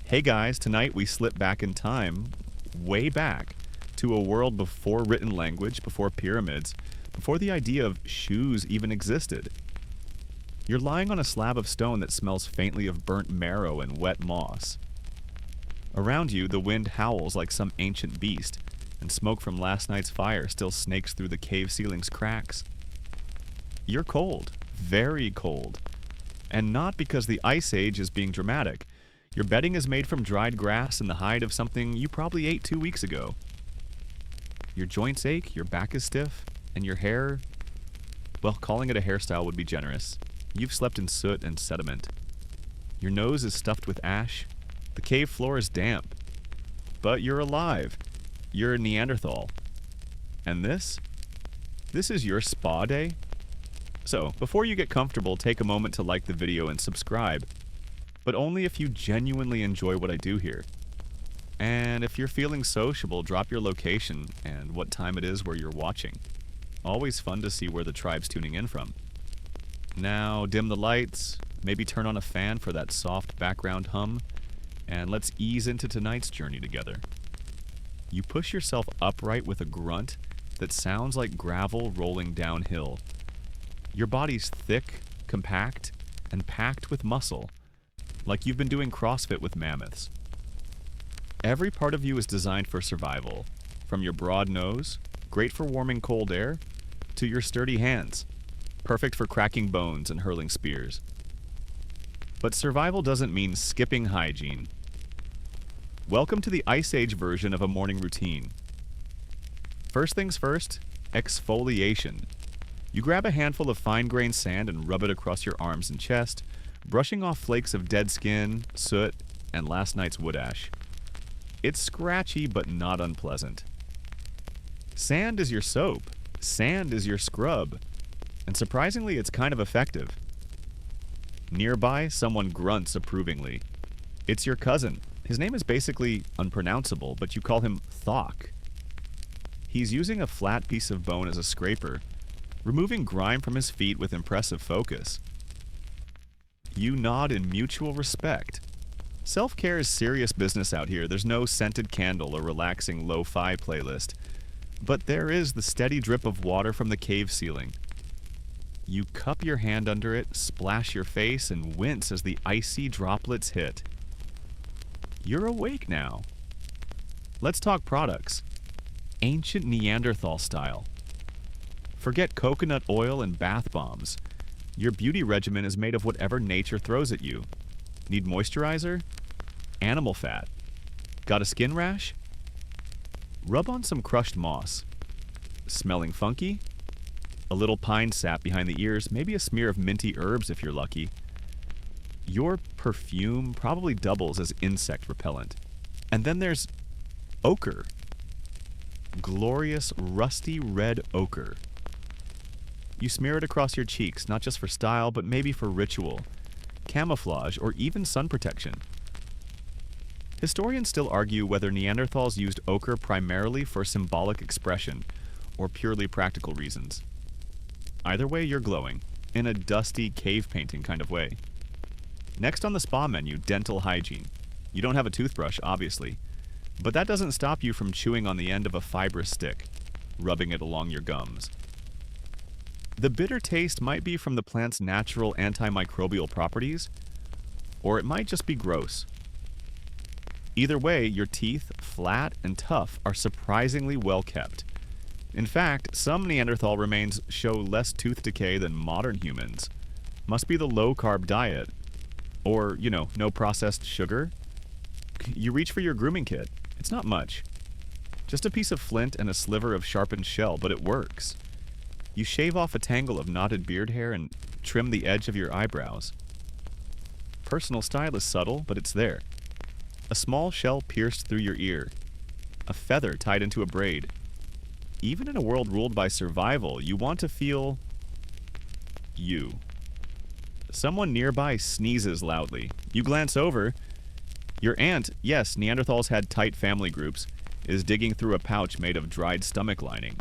Hey guys, tonight we slip back in time, way back, to a world before written language, before pyramids, before the idea of shoes even existed. You're lying on a slab of stone that smells faintly of burnt marrow and wet moss. Around you, the wind howls like some ancient beast, and smoke from last night's fire still snakes through the cave ceiling's cracks. You're cold, very cold, and not because the Ice Age is being dramatic. Your bedding is made from dried grass and the hide of something you probably ate 2 weeks ago. Your joints ache, your back is stiff, and your hair, well, calling it a hairstyle would be generous. You've slept in soot and sediment. Your nose is stuffed with ash. The cave floor is damp. But you're alive. You're a Neanderthal. And this is your spa day? So, before you get comfortable, take a moment to like the video and subscribe. But only if you genuinely enjoy what I do here. And if you're feeling sociable, drop your location and what time it is where you're watching. Always fun to see where the tribe's tuning in from. Now, dim the lights, maybe turn on a fan for that soft background hum, and let's ease into tonight's journey together. You push yourself upright with a grunt that sounds like gravel rolling downhill. Your body's thick, compact, and packed with muscle, like you've been doing CrossFit with mammoths. Every part of you is designed for survival, from your broad nose, great for warming cold air, to your sturdy hands, perfect for cracking bones and hurling spears. But survival doesn't mean skipping hygiene. Welcome to the Ice Age version of a morning routine. First things first, exfoliation. You grab a handful of fine-grained sand and rub it across your arms and chest, brushing off flakes of dead skin, soot, and last night's wood ash. It's scratchy but not unpleasant. Sand is your soap. Sand is your scrub. And surprisingly, it's kind of effective. Nearby, someone grunts approvingly. It's your cousin. His name is basically unpronounceable, but you call him Thok. He's using a flat piece of bone as a scraper, removing grime from his feet with impressive focus. You nod in mutual respect. Self-care is serious business out here. There's no scented candle or relaxing lo-fi playlist. But there is the steady drip of water from the cave ceiling. You cup your hand under it, splash your face, and wince as the icy droplets hit. You're awake now. Let's talk products. Ancient Neanderthal style. Forget coconut oil and bath bombs. Your beauty regimen is made of whatever nature throws at you. Need moisturizer? Animal fat. Got a skin rash? Rub on some crushed moss. Smelling funky? A little pine sap behind the ears, maybe a smear of minty herbs if you're lucky. Your perfume probably doubles as insect repellent. And then there's ochre. Glorious, rusty red ochre. You smear it across your cheeks, not just for style, but maybe for ritual, camouflage, or even sun protection. Historians still argue whether Neanderthals used ochre primarily for symbolic expression or purely practical reasons. Either way, you're glowing, in a dusty cave painting kind of way. Next on the spa menu, dental hygiene. You don't have a toothbrush, obviously, but that doesn't stop you from chewing on the end of a fibrous stick, rubbing it along your gums. The bitter taste might be from the plant's natural antimicrobial properties, or it might just be gross. Either way, your teeth, flat and tough, are surprisingly well kept. In fact, some Neanderthal remains show less tooth decay than modern humans. Must be the low-carb diet. Or, no processed sugar. You reach for your grooming kit. It's not much. Just a piece of flint and a sliver of sharpened shell, but it works. You shave off a tangle of knotted beard hair and trim the edge of your eyebrows. Personal style is subtle, but it's there. A small shell pierced through your ear. A feather tied into a braid. Even in a world ruled by survival, you want to feel you. Someone nearby sneezes loudly. You glance over. Your aunt, yes, Neanderthals had tight family groups, is digging through a pouch made of dried stomach lining.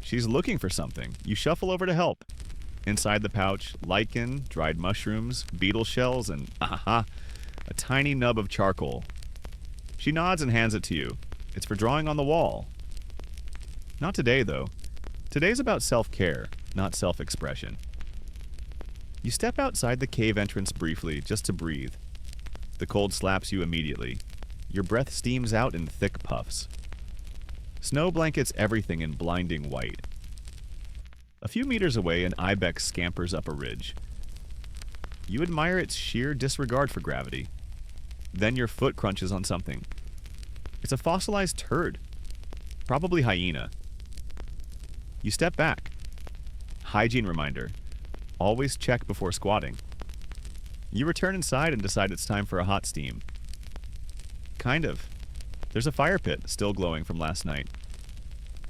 She's looking for something. You shuffle over to help. Inside the pouch, lichen, dried mushrooms, beetle shells, and a a tiny nub of charcoal. She nods and hands it to you. It's for drawing on the wall. Not today, though. Today's about self-care, not self-expression. You step outside the cave entrance briefly, just to breathe. The cold slaps you immediately. Your breath steams out in thick puffs. Snow blankets everything in blinding white. A few meters away, an ibex scampers up a ridge. You admire its sheer disregard for gravity. Then your foot crunches on something. It's a fossilized turd. Probably hyena. You step back. Hygiene reminder. Always check before squatting. You return inside and decide it's time for a hot steam. Kind of. There's a fire pit still glowing from last night.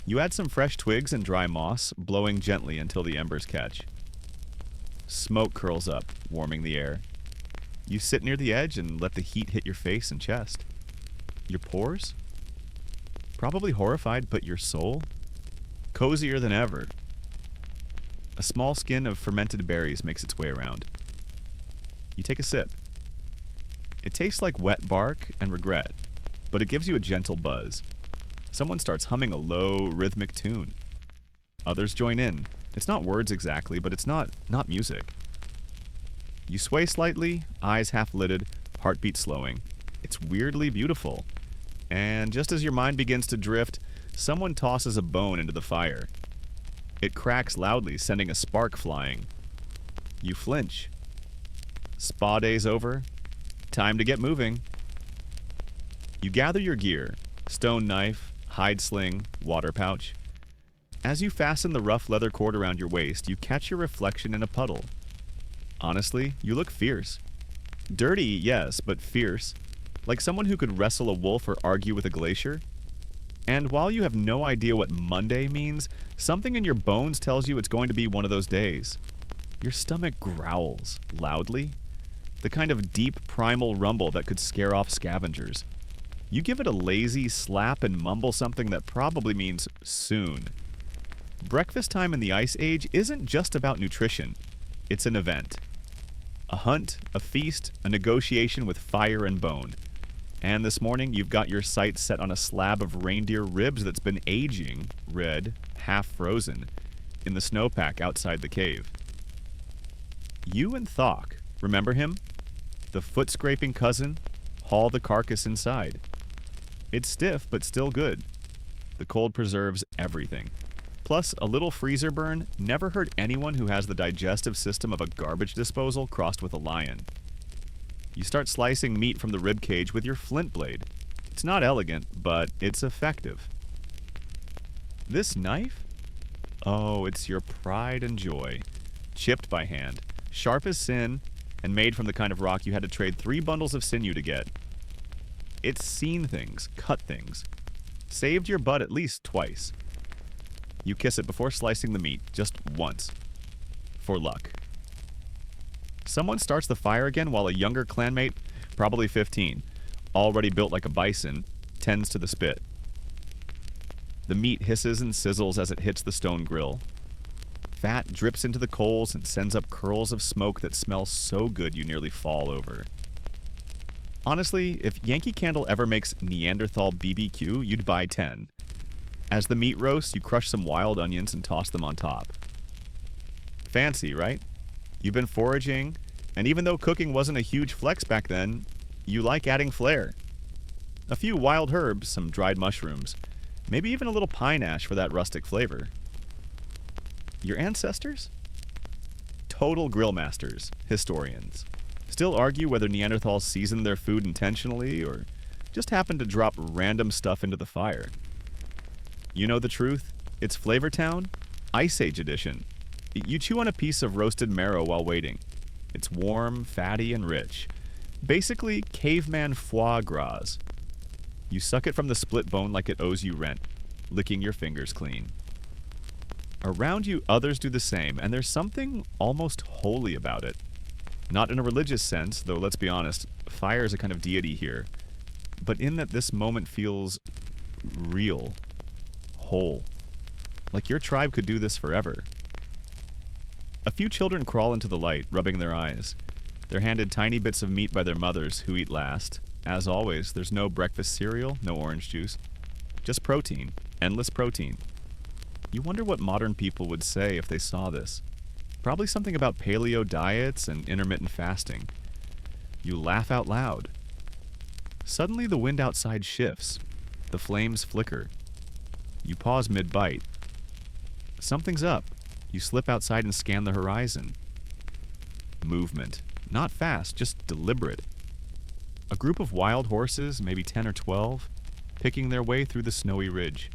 You add some fresh twigs and dry moss, blowing gently until the embers catch. Smoke curls up, warming the air. You sit near the edge and let the heat hit your face and chest. Your pores? Probably horrified, but your soul? Cozier than ever. A small skin of fermented berries makes its way around. You take a sip. It tastes like wet bark and regret, but it gives you a gentle buzz. Someone starts humming a low, rhythmic tune. Others join in. It's not words exactly, but it's not music. You sway slightly, eyes half-lidded, heartbeat slowing. It's weirdly beautiful. And just as your mind begins to drift, someone tosses a bone into the fire. It cracks loudly, sending a spark flying. You flinch. Spa day's over. Time to get moving. You gather your gear, stone knife, hide sling, water pouch. As you fasten the rough leather cord around your waist, you catch your reflection in a puddle. Honestly, you look fierce. Dirty, yes, but fierce. Like someone who could wrestle a wolf or argue with a glacier. And while you have no idea what Monday means, something in your bones tells you it's going to be one of those days. Your stomach growls, loudly. The kind of deep primal rumble that could scare off scavengers. You give it a lazy slap and mumble something that probably means soon. Breakfast time in the Ice Age isn't just about nutrition. It's an event. A hunt, a feast, a negotiation with fire and bone. And this morning, you've got your sights set on a slab of reindeer ribs that's been aging, red, half frozen, in the snowpack outside the cave. You and Thok, remember him? The foot-scraping cousin, haul the carcass inside. It's stiff, but still good. The cold preserves everything. Plus, a little freezer burn never hurt anyone who has the digestive system of a garbage disposal crossed with a lion. You start slicing meat from the rib cage with your flint blade. It's not elegant, but it's effective. This knife? Oh, it's your pride and joy. Chipped by hand, sharp as sin, and made from the kind of rock you had to trade 3 bundles of sinew to get. It's seen things, cut things. Saved your butt at least twice. You kiss it before slicing the meat, just once. For luck. Someone starts the fire again while a younger clanmate, probably 15, already built like a bison, tends to the spit. The meat hisses and sizzles as it hits the stone grill. Fat drips into the coals and sends up curls of smoke that smell so good you nearly fall over. Honestly, if Yankee Candle ever makes Neanderthal BBQ, you'd buy 10. As the meat roasts, you crush some wild onions and toss them on top. Fancy, right? You've been foraging, and even though cooking wasn't a huge flex back then, you like adding flair. A few wild herbs, some dried mushrooms, maybe even a little pine ash for that rustic flavor. Your ancestors? Total grill masters, historians. Still argue whether Neanderthals seasoned their food intentionally or just happened to drop random stuff into the fire. You know the truth? It's Flavortown, Ice Age edition. You chew on a piece of roasted marrow while waiting. It's warm, fatty, and rich. Basically, caveman foie gras. You suck it from the split bone like it owes you rent, licking your fingers clean. Around you, others do the same, and there's something almost holy about it. Not in a religious sense, though let's be honest, fire is a kind of deity here, but in that this moment feels real, whole. Like your tribe could do this forever. A few children crawl into the light, rubbing their eyes. They're handed tiny bits of meat by their mothers, who eat last. As always, there's no breakfast cereal, no orange juice. Just protein. Endless protein. You wonder what modern people would say if they saw this. Probably something about paleo diets and intermittent fasting. You laugh out loud. Suddenly the wind outside shifts. The flames flicker. You pause mid-bite. Something's up. You slip outside and scan the horizon. Movement. Not fast, just deliberate. A group of wild horses, maybe 10 or 12, picking their way through the snowy ridge.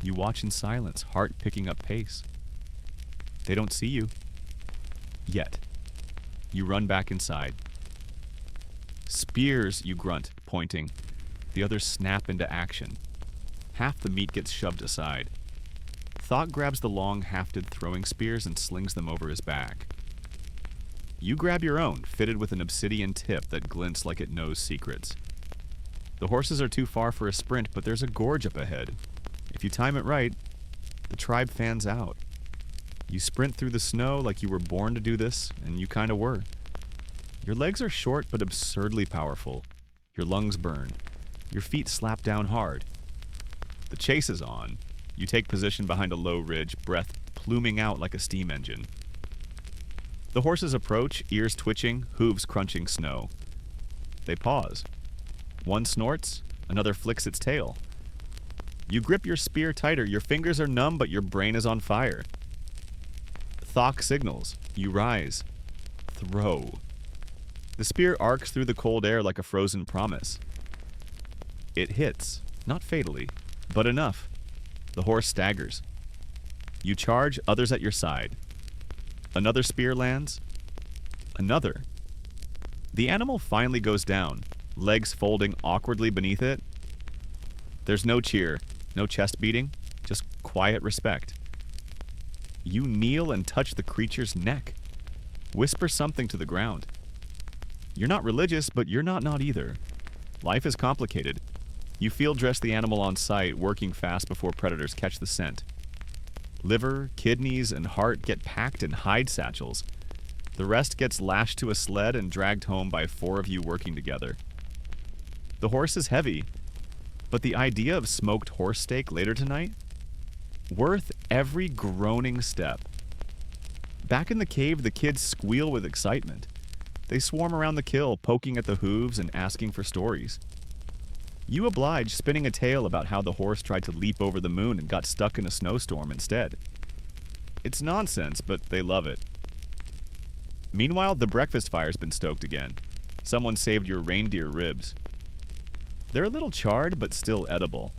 You watch in silence, heart picking up pace. They don't see you. Yet. You run back inside. Spears, you grunt, pointing. The others snap into action. Half the meat gets shoved aside. Thought grabs the long, hafted throwing spears and slings them over his back. You grab your own, fitted with an obsidian tip that glints like it knows secrets. The horses are too far for a sprint, but there's a gorge up ahead. If you time it right, the tribe fans out. You sprint through the snow like you were born to do this, and you kinda were. Your legs are short but absurdly powerful. Your lungs burn. Your feet slap down hard. The chase is on. You take position behind a low ridge, breath pluming out like a steam engine. The horses approach, ears twitching, hooves crunching snow. They pause. One snorts, another flicks its tail. You grip your spear tighter. Your fingers are numb, but your brain is on fire. Thok signals. You rise. Throw. The spear arcs through the cold air like a frozen promise. It hits, not fatally, but enough. The horse staggers. You charge, others at your side. Another spear lands. Another. The animal finally goes down, legs folding awkwardly beneath it. There's no cheer, no chest beating, just quiet respect. You kneel and touch the creature's neck. Whisper something to the ground. You're not religious, but you're not either. Life is complicated. You field dress the animal on sight, working fast before predators catch the scent. Liver, kidneys, and heart get packed in hide satchels. The rest gets lashed to a sled and dragged home by 4 of you working together. The horse is heavy, but the idea of smoked horse steak later tonight? Worth every groaning step. Back in the cave, the kids squeal with excitement. They swarm around the kill, poking at the hooves and asking for stories. You oblige, spinning a tale about how the horse tried to leap over the moon and got stuck in a snowstorm instead. It's nonsense, but they love it. Meanwhile, the breakfast fire's been stoked again. Someone saved your reindeer ribs. They're a little charred, but still edible.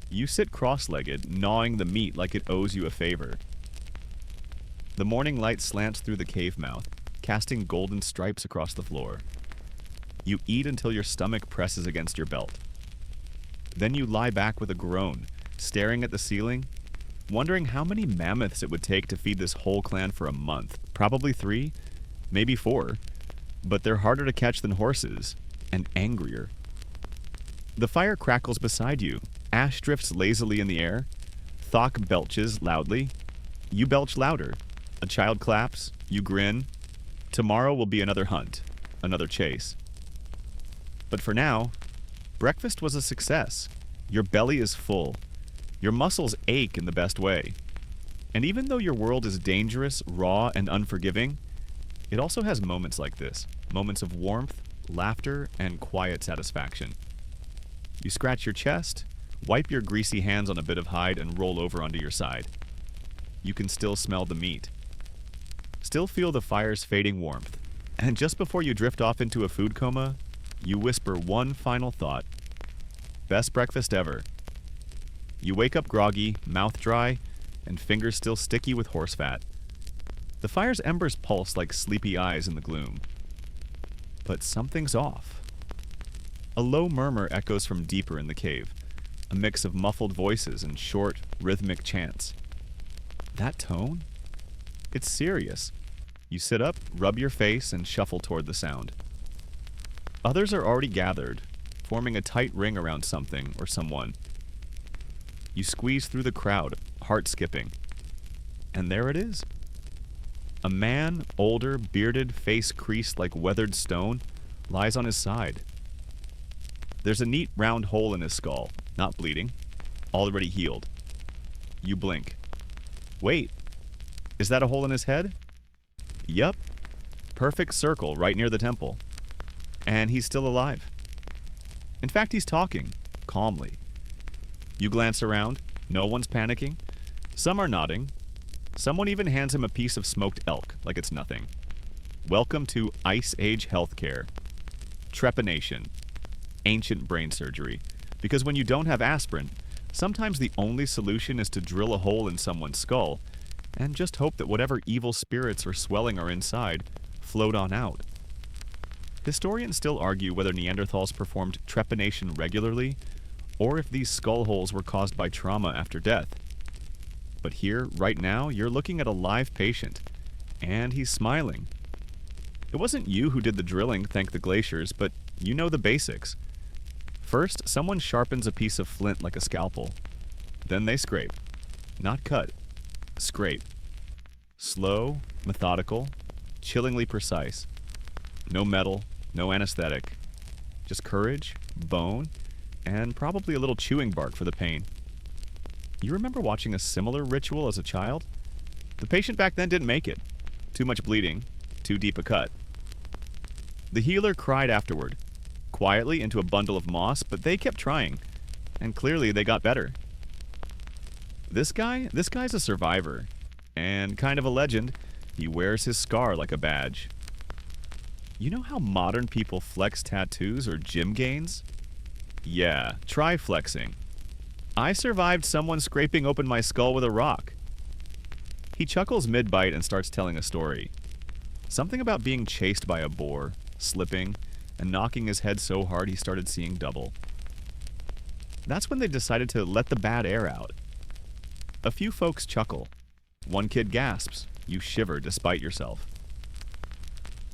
You sit cross-legged, gnawing the meat like it owes you a favor. The morning light slants through the cave mouth, casting golden stripes across the floor. You eat until your stomach presses against your belt. Then you lie back with a groan, staring at the ceiling, wondering how many mammoths it would take to feed this whole clan for a month. Probably 3, maybe 4, but they're harder to catch than horses, and angrier. The fire crackles beside you. Ash drifts lazily in the air. Thok belches loudly. You belch louder. A child claps. You grin. Tomorrow will be another hunt, another chase. But for now, breakfast was a success. Your belly is full. Your muscles ache in the best way. And even though your world is dangerous, raw, and unforgiving, it also has moments like this. Moments of warmth, laughter, and quiet satisfaction. You scratch your chest, wipe your greasy hands on a bit of hide, and roll over onto your side. You can still smell the meat. Still feel the fire's fading warmth. And just before you drift off into a food coma, you whisper one final thought. Best breakfast ever. You wake up groggy, mouth dry, and fingers still sticky with horse fat. The fire's embers pulse like sleepy eyes in the gloom. But something's off. A low murmur echoes from deeper in the cave, a mix of muffled voices and short, rhythmic chants. That tone? It's serious. You sit up, rub your face, and shuffle toward the sound. Others are already gathered, forming a tight ring around something or someone. You squeeze through the crowd, heart skipping. And there it is. A man, older, bearded, face creased like weathered stone, lies on his side. There's a neat round hole in his skull, not bleeding, already healed. You blink. Wait, is that a hole in his head? Yup. Perfect circle right near the temple. And he's still alive. In fact, he's talking, calmly. You glance around. No one's panicking. Some are nodding. Someone even hands him a piece of smoked elk, like it's nothing. Welcome to Ice Age healthcare. Trepanation. Ancient brain surgery. Because when you don't have aspirin, sometimes the only solution is to drill a hole in someone's skull and just hope that whatever evil spirits or swelling are inside float on out. Historians still argue whether Neanderthals performed trepanation regularly or if these skull holes were caused by trauma after death. But here, right now, you're looking at a live patient, and he's smiling. It wasn't you who did the drilling, thank the glaciers, but you know the basics. First, someone sharpens a piece of flint like a scalpel. Then they scrape. Not cut. Scrape. Slow, methodical, chillingly precise. No metal, no anesthetic. Just courage, bone, and probably a little chewing bark for the pain. You remember watching a similar ritual as a child? The patient back then didn't make it. Too much bleeding, too deep a cut. The healer cried afterward, quietly into a bundle of moss, but they kept trying, and clearly they got better. This guy's a survivor, and kind of a legend. He wears his scar like a badge. You know how modern people flex tattoos or gym gains? Yeah, try flexing. I survived someone scraping open my skull with a rock. He chuckles mid-bite and starts telling a story. Something about being chased by a boar, slipping, and knocking his head so hard he started seeing double. That's when they decided to let the bad air out. A few folks chuckle. One kid gasps. You shiver despite yourself.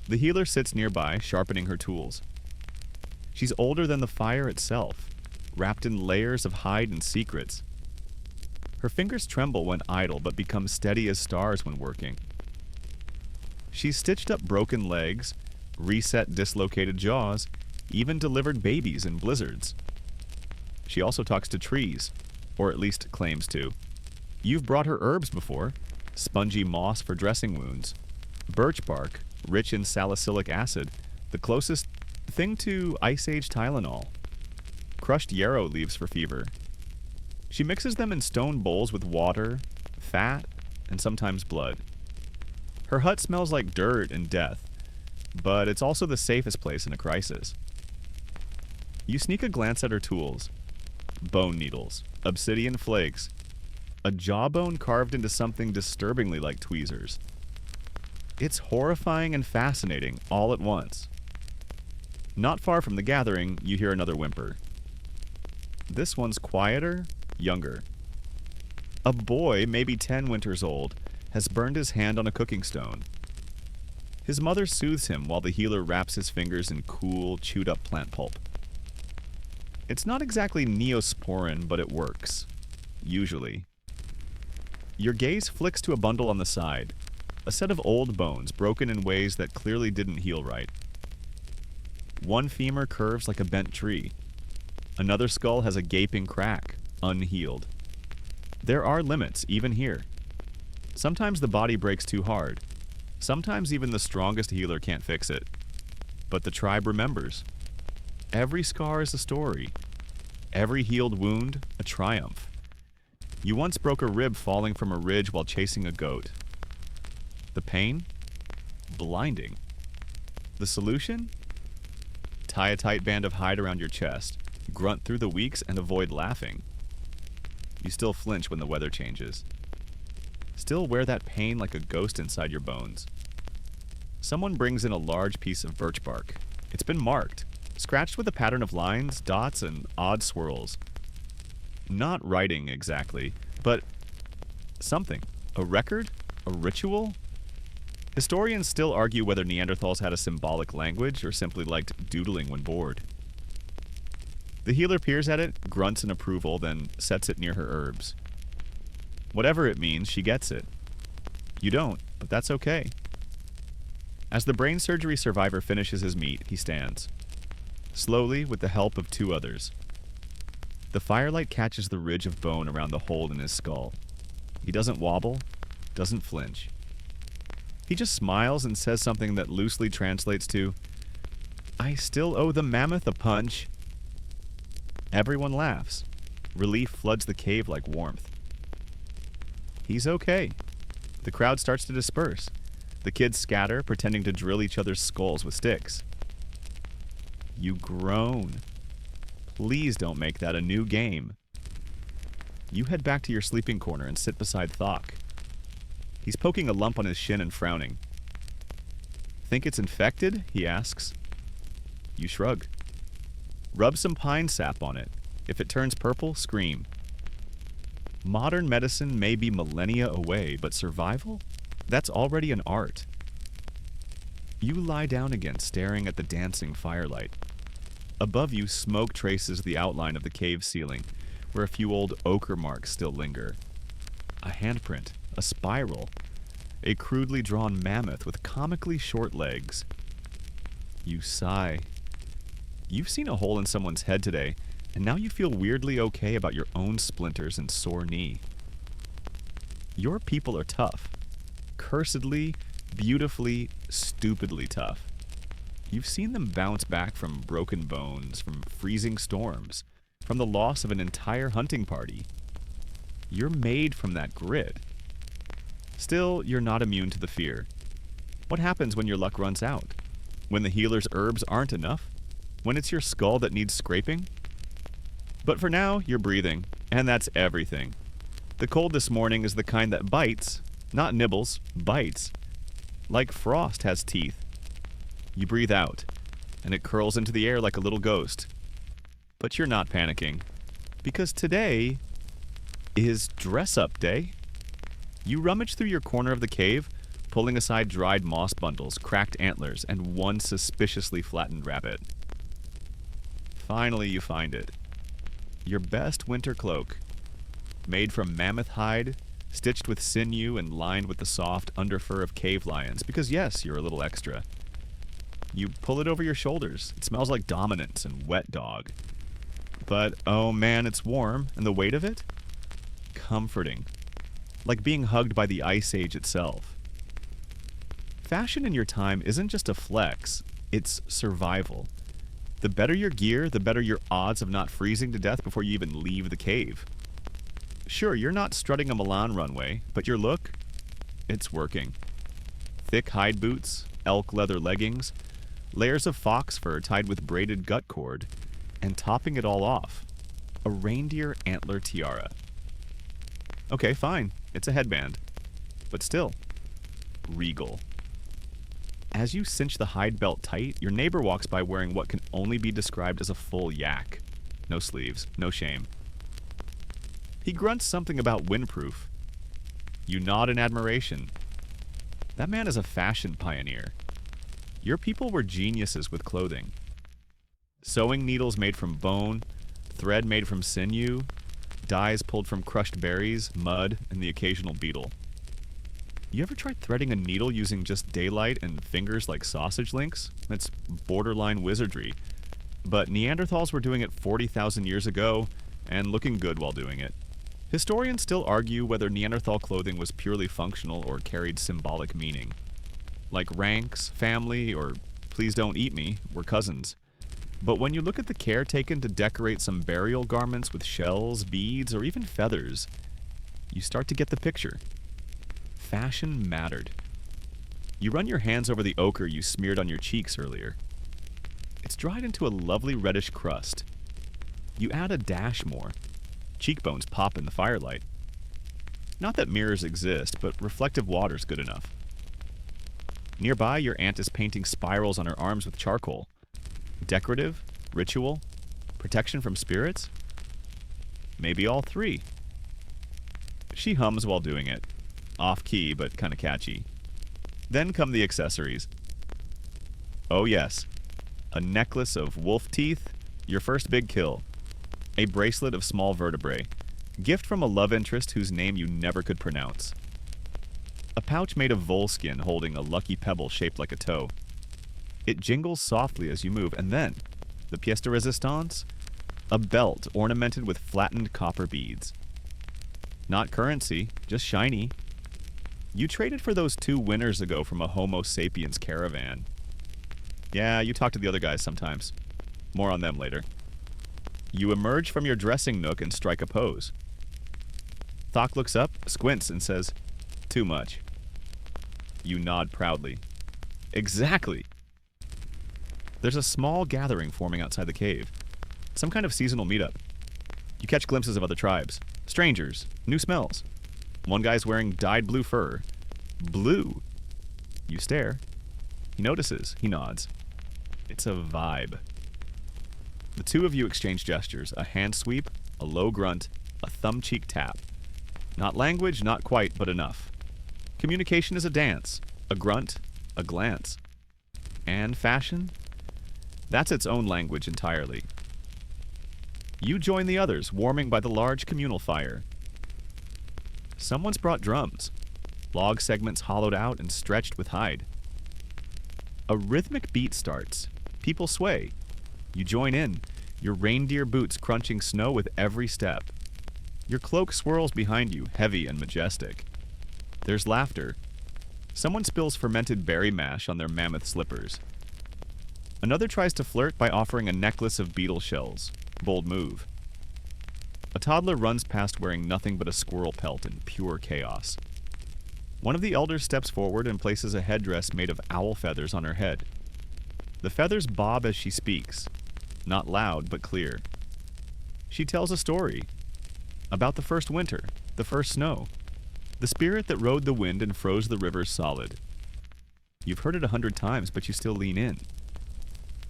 The healer sits nearby, sharpening her tools. She's older than the fire itself, wrapped in layers of hide and secrets. Her fingers tremble when idle, but become steady as stars when working. She's stitched up broken legs, reset dislocated jaws, even delivered babies in blizzards. She also talks to trees, or at least claims to. You've brought her herbs before. Spongy moss for dressing wounds. Birch bark, rich in salicylic acid, the closest thing to Ice Age Tylenol. Crushed yarrow leaves for fever. She mixes them in stone bowls with water, fat, and sometimes blood. Her hut smells like dirt and death, but it's also the safest place in a crisis. You sneak a glance at her tools. Bone needles, obsidian flakes, a jawbone carved into something disturbingly like tweezers. It's horrifying and fascinating all at once. Not far from the gathering, you hear another whimper. This one's quieter, younger. A boy, maybe 10 winters old, has burned his hand on a cooking stone. His mother soothes him while the healer wraps his fingers in cool, chewed-up plant pulp. It's not exactly neosporin, but it works. Usually. Your gaze flicks to a bundle on the side. A set of old bones, broken in ways that clearly didn't heal right. One femur curves like a bent tree. Another skull has a gaping crack, unhealed. There are limits, even here. Sometimes the body breaks too hard. Sometimes even the strongest healer can't fix it. But the tribe remembers. Every scar is a story. Every healed wound, a triumph. You once broke a rib falling from a ridge while chasing a goat. The pain? Blinding. The solution? Tie a tight band of hide around your chest, grunt through the weeks, and avoid laughing. You still flinch when the weather changes. Still wear that pain like a ghost inside your bones. Someone brings in a large piece of birch bark. It's been marked, scratched with a pattern of lines, dots, and odd swirls. Not writing exactly, but something. A record? A ritual? Historians still argue whether Neanderthals had a symbolic language or simply liked doodling when bored. The healer peers at it, grunts in approval, then sets it near her herbs. Whatever it means, she gets it. You don't, but that's okay. As the brain surgery survivor finishes his meat, he stands. Slowly, with the help of two others. The firelight catches the ridge of bone around the hole in his skull. He doesn't wobble, doesn't flinch. He just smiles and says something that loosely translates to, "I still owe the mammoth a punch." Everyone laughs. Relief floods the cave like warmth. He's okay. The crowd starts to disperse. The kids scatter, pretending to drill each other's skulls with sticks. You groan. Please don't make that a new game. You head back to your sleeping corner and sit beside Thok. He's poking a lump on his shin and frowning. Think it's infected? He asks. You shrug. Rub some pine sap on it. If it turns purple, scream. Modern medicine may be millennia away, but survival? That's already an art. You lie down again, staring at the dancing firelight. Above you, smoke traces the outline of the cave ceiling, where a few old ochre marks still linger. A handprint, a spiral, a crudely drawn mammoth with comically short legs. You sigh. You've seen a hole in someone's head today, and now you feel weirdly okay about your own splinters and sore knee. Your people are tough. Cursedly, beautifully, stupidly tough. You've seen them bounce back from broken bones, from freezing storms, from the loss of an entire hunting party. You're made from that grit. Still, you're not immune to the fear. What happens when your luck runs out? When the healer's herbs aren't enough? When it's your skull that needs scraping? But for now, you're breathing, and that's everything. The cold this morning is the kind that bites, not nibbles, bites. Like frost has teeth. You breathe out, and it curls into the air like a little ghost. But you're not panicking, because today is dress-up day. You rummage through your corner of the cave, pulling aside dried moss bundles, cracked antlers, and one suspiciously flattened rabbit. Finally, you find it. Your best winter cloak, made from mammoth hide, stitched with sinew and lined with the soft underfur of cave lions, because yes, you're a little extra. You pull it over your shoulders. It smells like dominance and wet dog. But, oh man, it's warm, and the weight of it? Comforting. Like being hugged by the Ice Age itself. Fashion in your time isn't just a flex, it's survival. The better your gear, the better your odds of not freezing to death before you even leave the cave. Sure, you're not strutting a Milan runway, but your look? It's working. Thick hide boots, elk leather leggings, layers of fox fur tied with braided gut cord, and topping it all off, a reindeer antler tiara. Okay, fine, it's a headband. But still, regal. As you cinch the hide belt tight, your neighbor walks by wearing what can only be described as a full yak. No sleeves, no shame. He grunts something about windproof. You nod in admiration. That man is a fashion pioneer. Your people were geniuses with clothing. Sewing needles made from bone, thread made from sinew, dyes pulled from crushed berries, mud, and the occasional beetle. You ever tried threading a needle using just daylight and fingers like sausage links? That's borderline wizardry. But Neanderthals were doing it 40,000 years ago, and looking good while doing it. Historians still argue whether Neanderthal clothing was purely functional or carried symbolic meaning. Like ranks, family, or please don't eat me were cousins. But when you look at the care taken to decorate some burial garments with shells, beads, or even feathers, you start to get the picture. Fashion mattered. You run your hands over the ochre you smeared on your cheeks earlier. It's dried into a lovely reddish crust. You add a dash more. Cheekbones pop in the firelight. Not that mirrors exist, but reflective water's good enough. Nearby, your aunt is painting spirals on her arms with charcoal. Decorative? Ritual? Protection from spirits? Maybe all three. She hums while doing it. Off-key, but kind of catchy. Then come the accessories. Oh yes. A necklace of wolf teeth, your first big kill. A bracelet of small vertebrae. Gift from a love interest whose name you never could pronounce. A pouch made of vole skin holding a lucky pebble shaped like a toe. It jingles softly as you move, and then, the pièce de résistance? A belt ornamented with flattened copper beads. Not currency, just shiny. You traded for those 2 winters ago from a Homo sapiens caravan. Yeah, you talk to the other guys sometimes. More on them later. You emerge from your dressing nook and strike a pose. Thok looks up, squints, and says, "Too much." You nod proudly. Exactly! There's a small gathering forming outside the cave. Some kind of seasonal meetup. You catch glimpses of other tribes. Strangers. New smells. One guy's wearing dyed blue fur. Blue! You stare. He notices. He nods. It's a vibe. The 2 of you exchange gestures. A hand sweep, a low grunt, a thumb cheek tap. Not language, not quite, but enough. Communication is a dance. A grunt, a glance. And fashion? That's its own language entirely. You join the others, warming by the large communal fire. Someone's brought drums. Log segments hollowed out and stretched with hide. A rhythmic beat starts. People sway. You join in, your reindeer boots crunching snow with every step. Your cloak swirls behind you, heavy and majestic. There's laughter. Someone spills fermented berry mash on their mammoth slippers. Another tries to flirt by offering a necklace of beetle shells. Bold move. A toddler runs past wearing nothing but a squirrel pelt in pure chaos. One of the elders steps forward and places a headdress made of owl feathers on her head. The feathers bob as she speaks. Not loud, but clear. She tells a story. About the first winter, the first snow. The spirit that rode the wind and froze the rivers solid. You've heard it 100 times, but you still lean in.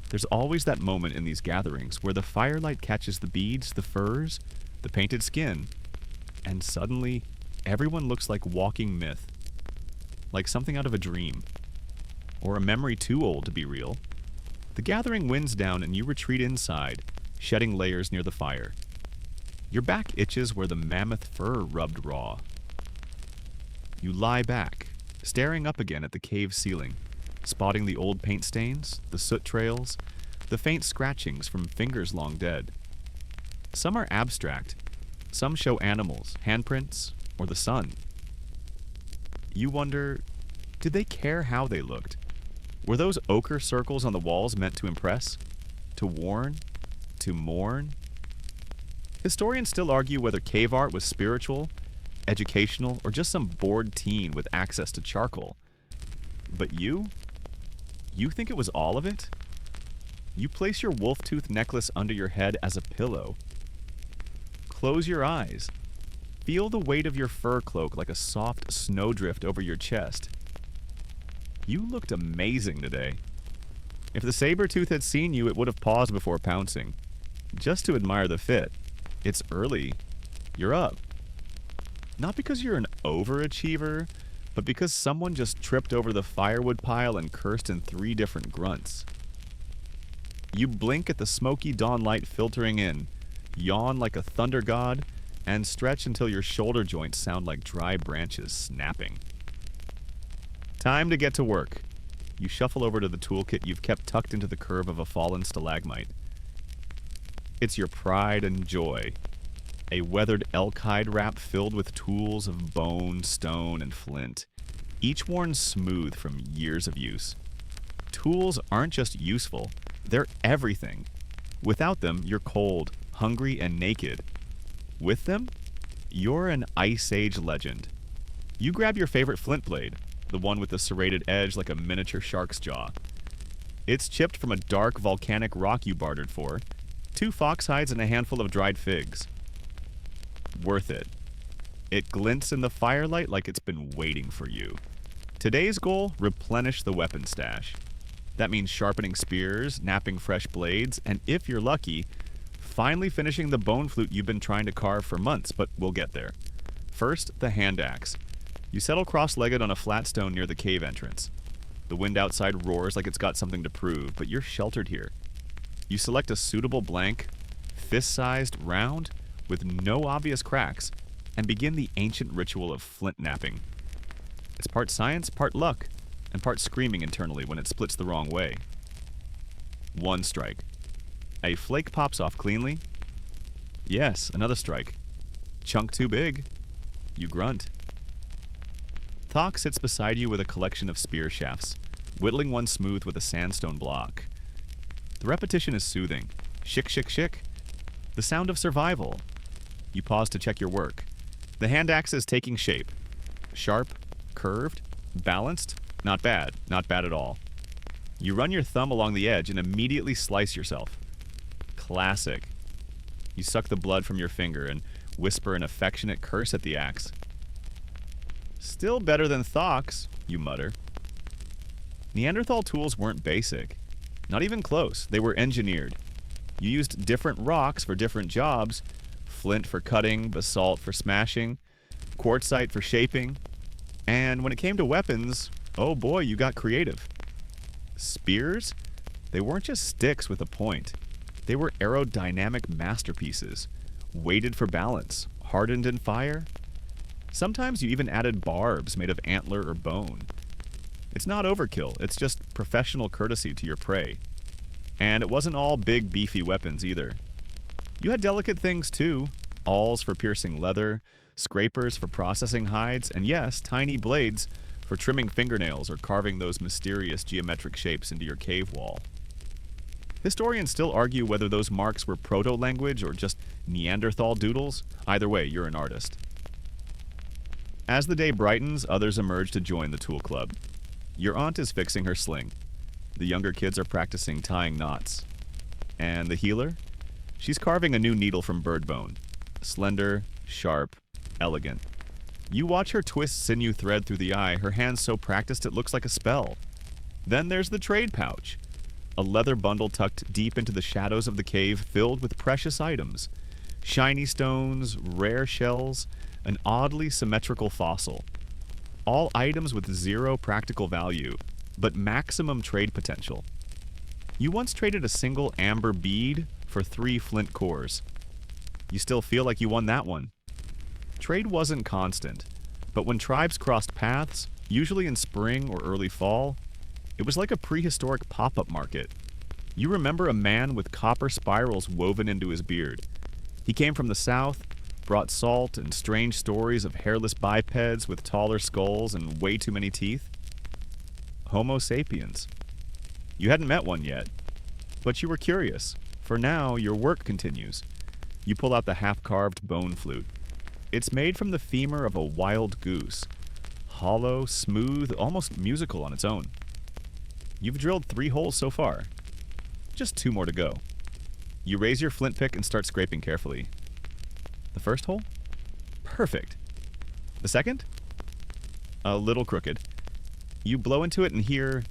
There's always that moment in these gatherings where the firelight catches the beads, the furs, the painted skin, and suddenly everyone looks like walking myth. Like something out of a dream. Or a memory too old to be real. The gathering winds down and you retreat inside, shedding layers near the fire. Your back itches where the mammoth fur rubbed raw. You lie back, staring up again at the cave ceiling, spotting the old paint stains, the soot trails, the faint scratchings from fingers long dead. Some are abstract. Some show animals, handprints, or the sun. You wonder, did they care how they looked? Were those ochre circles on the walls meant to impress? To warn? To mourn? Historians still argue whether cave art was spiritual, educational, or just some bored teen with access to charcoal. But you? You think it was all of it? You place your wolf-tooth necklace under your head as a pillow. Close your eyes. Feel the weight of your fur cloak like a soft snowdrift over your chest. You looked amazing today. If the saber-tooth had seen you, it would have paused before pouncing. Just to admire the fit. It's early. You're up. Not because you're an overachiever, but because someone just tripped over the firewood pile and cursed in 3 different grunts. You blink at the smoky dawn light filtering in, yawn like a thunder god, and stretch until your shoulder joints sound like dry branches snapping. Time to get to work. You shuffle over to the toolkit you've kept tucked into the curve of a fallen stalagmite. It's your pride and joy. A weathered elk hide wrap filled with tools of bone, stone, and flint, each worn smooth from years of use. Tools aren't just useful, they're everything. Without them, you're cold, hungry, and naked. With them, you're an Ice Age legend. You grab your favorite flint blade, the one with the serrated edge like a miniature shark's jaw. It's chipped from a dark volcanic rock you bartered for, 2 fox hides and a handful of dried figs. Worth it. It glints in the firelight like it's been waiting for you. Today's goal, replenish the weapon stash. That means sharpening spears, napping fresh blades, and if you're lucky, finally finishing the bone flute you've been trying to carve for months, but we'll get there. First, the hand axe. You settle cross-legged on a flat stone near the cave entrance. The wind outside roars like it's got something to prove, but you're sheltered here. You select a suitable blank, fist-sized, round, with no obvious cracks, and begin the ancient ritual of flint napping. It's part science, part luck, and part screaming internally when it splits the wrong way. One strike. A flake pops off cleanly. Yes, another strike. Chunk too big. You grunt. Thok sits beside you with a collection of spear shafts, whittling one smooth with a sandstone block. The repetition is soothing. Shick, shick, shick. The sound of survival. You pause to check your work. The hand axe is taking shape. Sharp, curved, balanced. Not bad. Not bad at all. You run your thumb along the edge and immediately slice yourself. Classic. You suck the blood from your finger and whisper an affectionate curse at the axe. Still better than Thok's, you mutter. Neanderthal tools weren't basic. Not even close. They were engineered. You used different rocks for different jobs. Flint for cutting, basalt for smashing, quartzite for shaping. And when it came to weapons, oh boy, you got creative. Spears? They weren't just sticks with a point. They were aerodynamic masterpieces, weighted for balance, hardened in fire. Sometimes you even added barbs made of antler or bone. It's not overkill, it's just professional courtesy to your prey. And it wasn't all big, beefy weapons either. You had delicate things too. Awls for piercing leather, scrapers for processing hides, and yes, tiny blades for trimming fingernails or carving those mysterious geometric shapes into your cave wall. Historians still argue whether those marks were proto-language or just Neanderthal doodles. Either way, you're an artist. As the day brightens, others emerge to join the tool club. Your aunt is fixing her sling. The younger kids are practicing tying knots. And the healer? She's carving a new needle from bird bone. Slender, sharp, elegant. You watch her twist sinew thread through the eye, her hands so practiced it looks like a spell. Then there's the trade pouch. A leather bundle tucked deep into the shadows of the cave filled with precious items. Shiny stones, rare shells, an oddly symmetrical fossil. All items with zero practical value, but maximum trade potential. You once traded a single amber bead for 3 flint cores. You still feel like you won that one. Trade wasn't constant, but when tribes crossed paths, usually in spring or early fall, it was like a prehistoric pop-up market. You remember a man with copper spirals woven into his beard. He came from the south, brought salt and strange stories of hairless bipeds with taller skulls and way too many teeth. Homo sapiens. You hadn't met one yet, but you were curious. For now, your work continues. You pull out the half-carved bone flute. It's made from the femur of a wild goose. Hollow, smooth, almost musical on its own. You've drilled 3 holes so far. Just 2 more to go. You raise your flint pick and start scraping carefully. The first hole? Perfect. The second? A little crooked. You blow into it and hear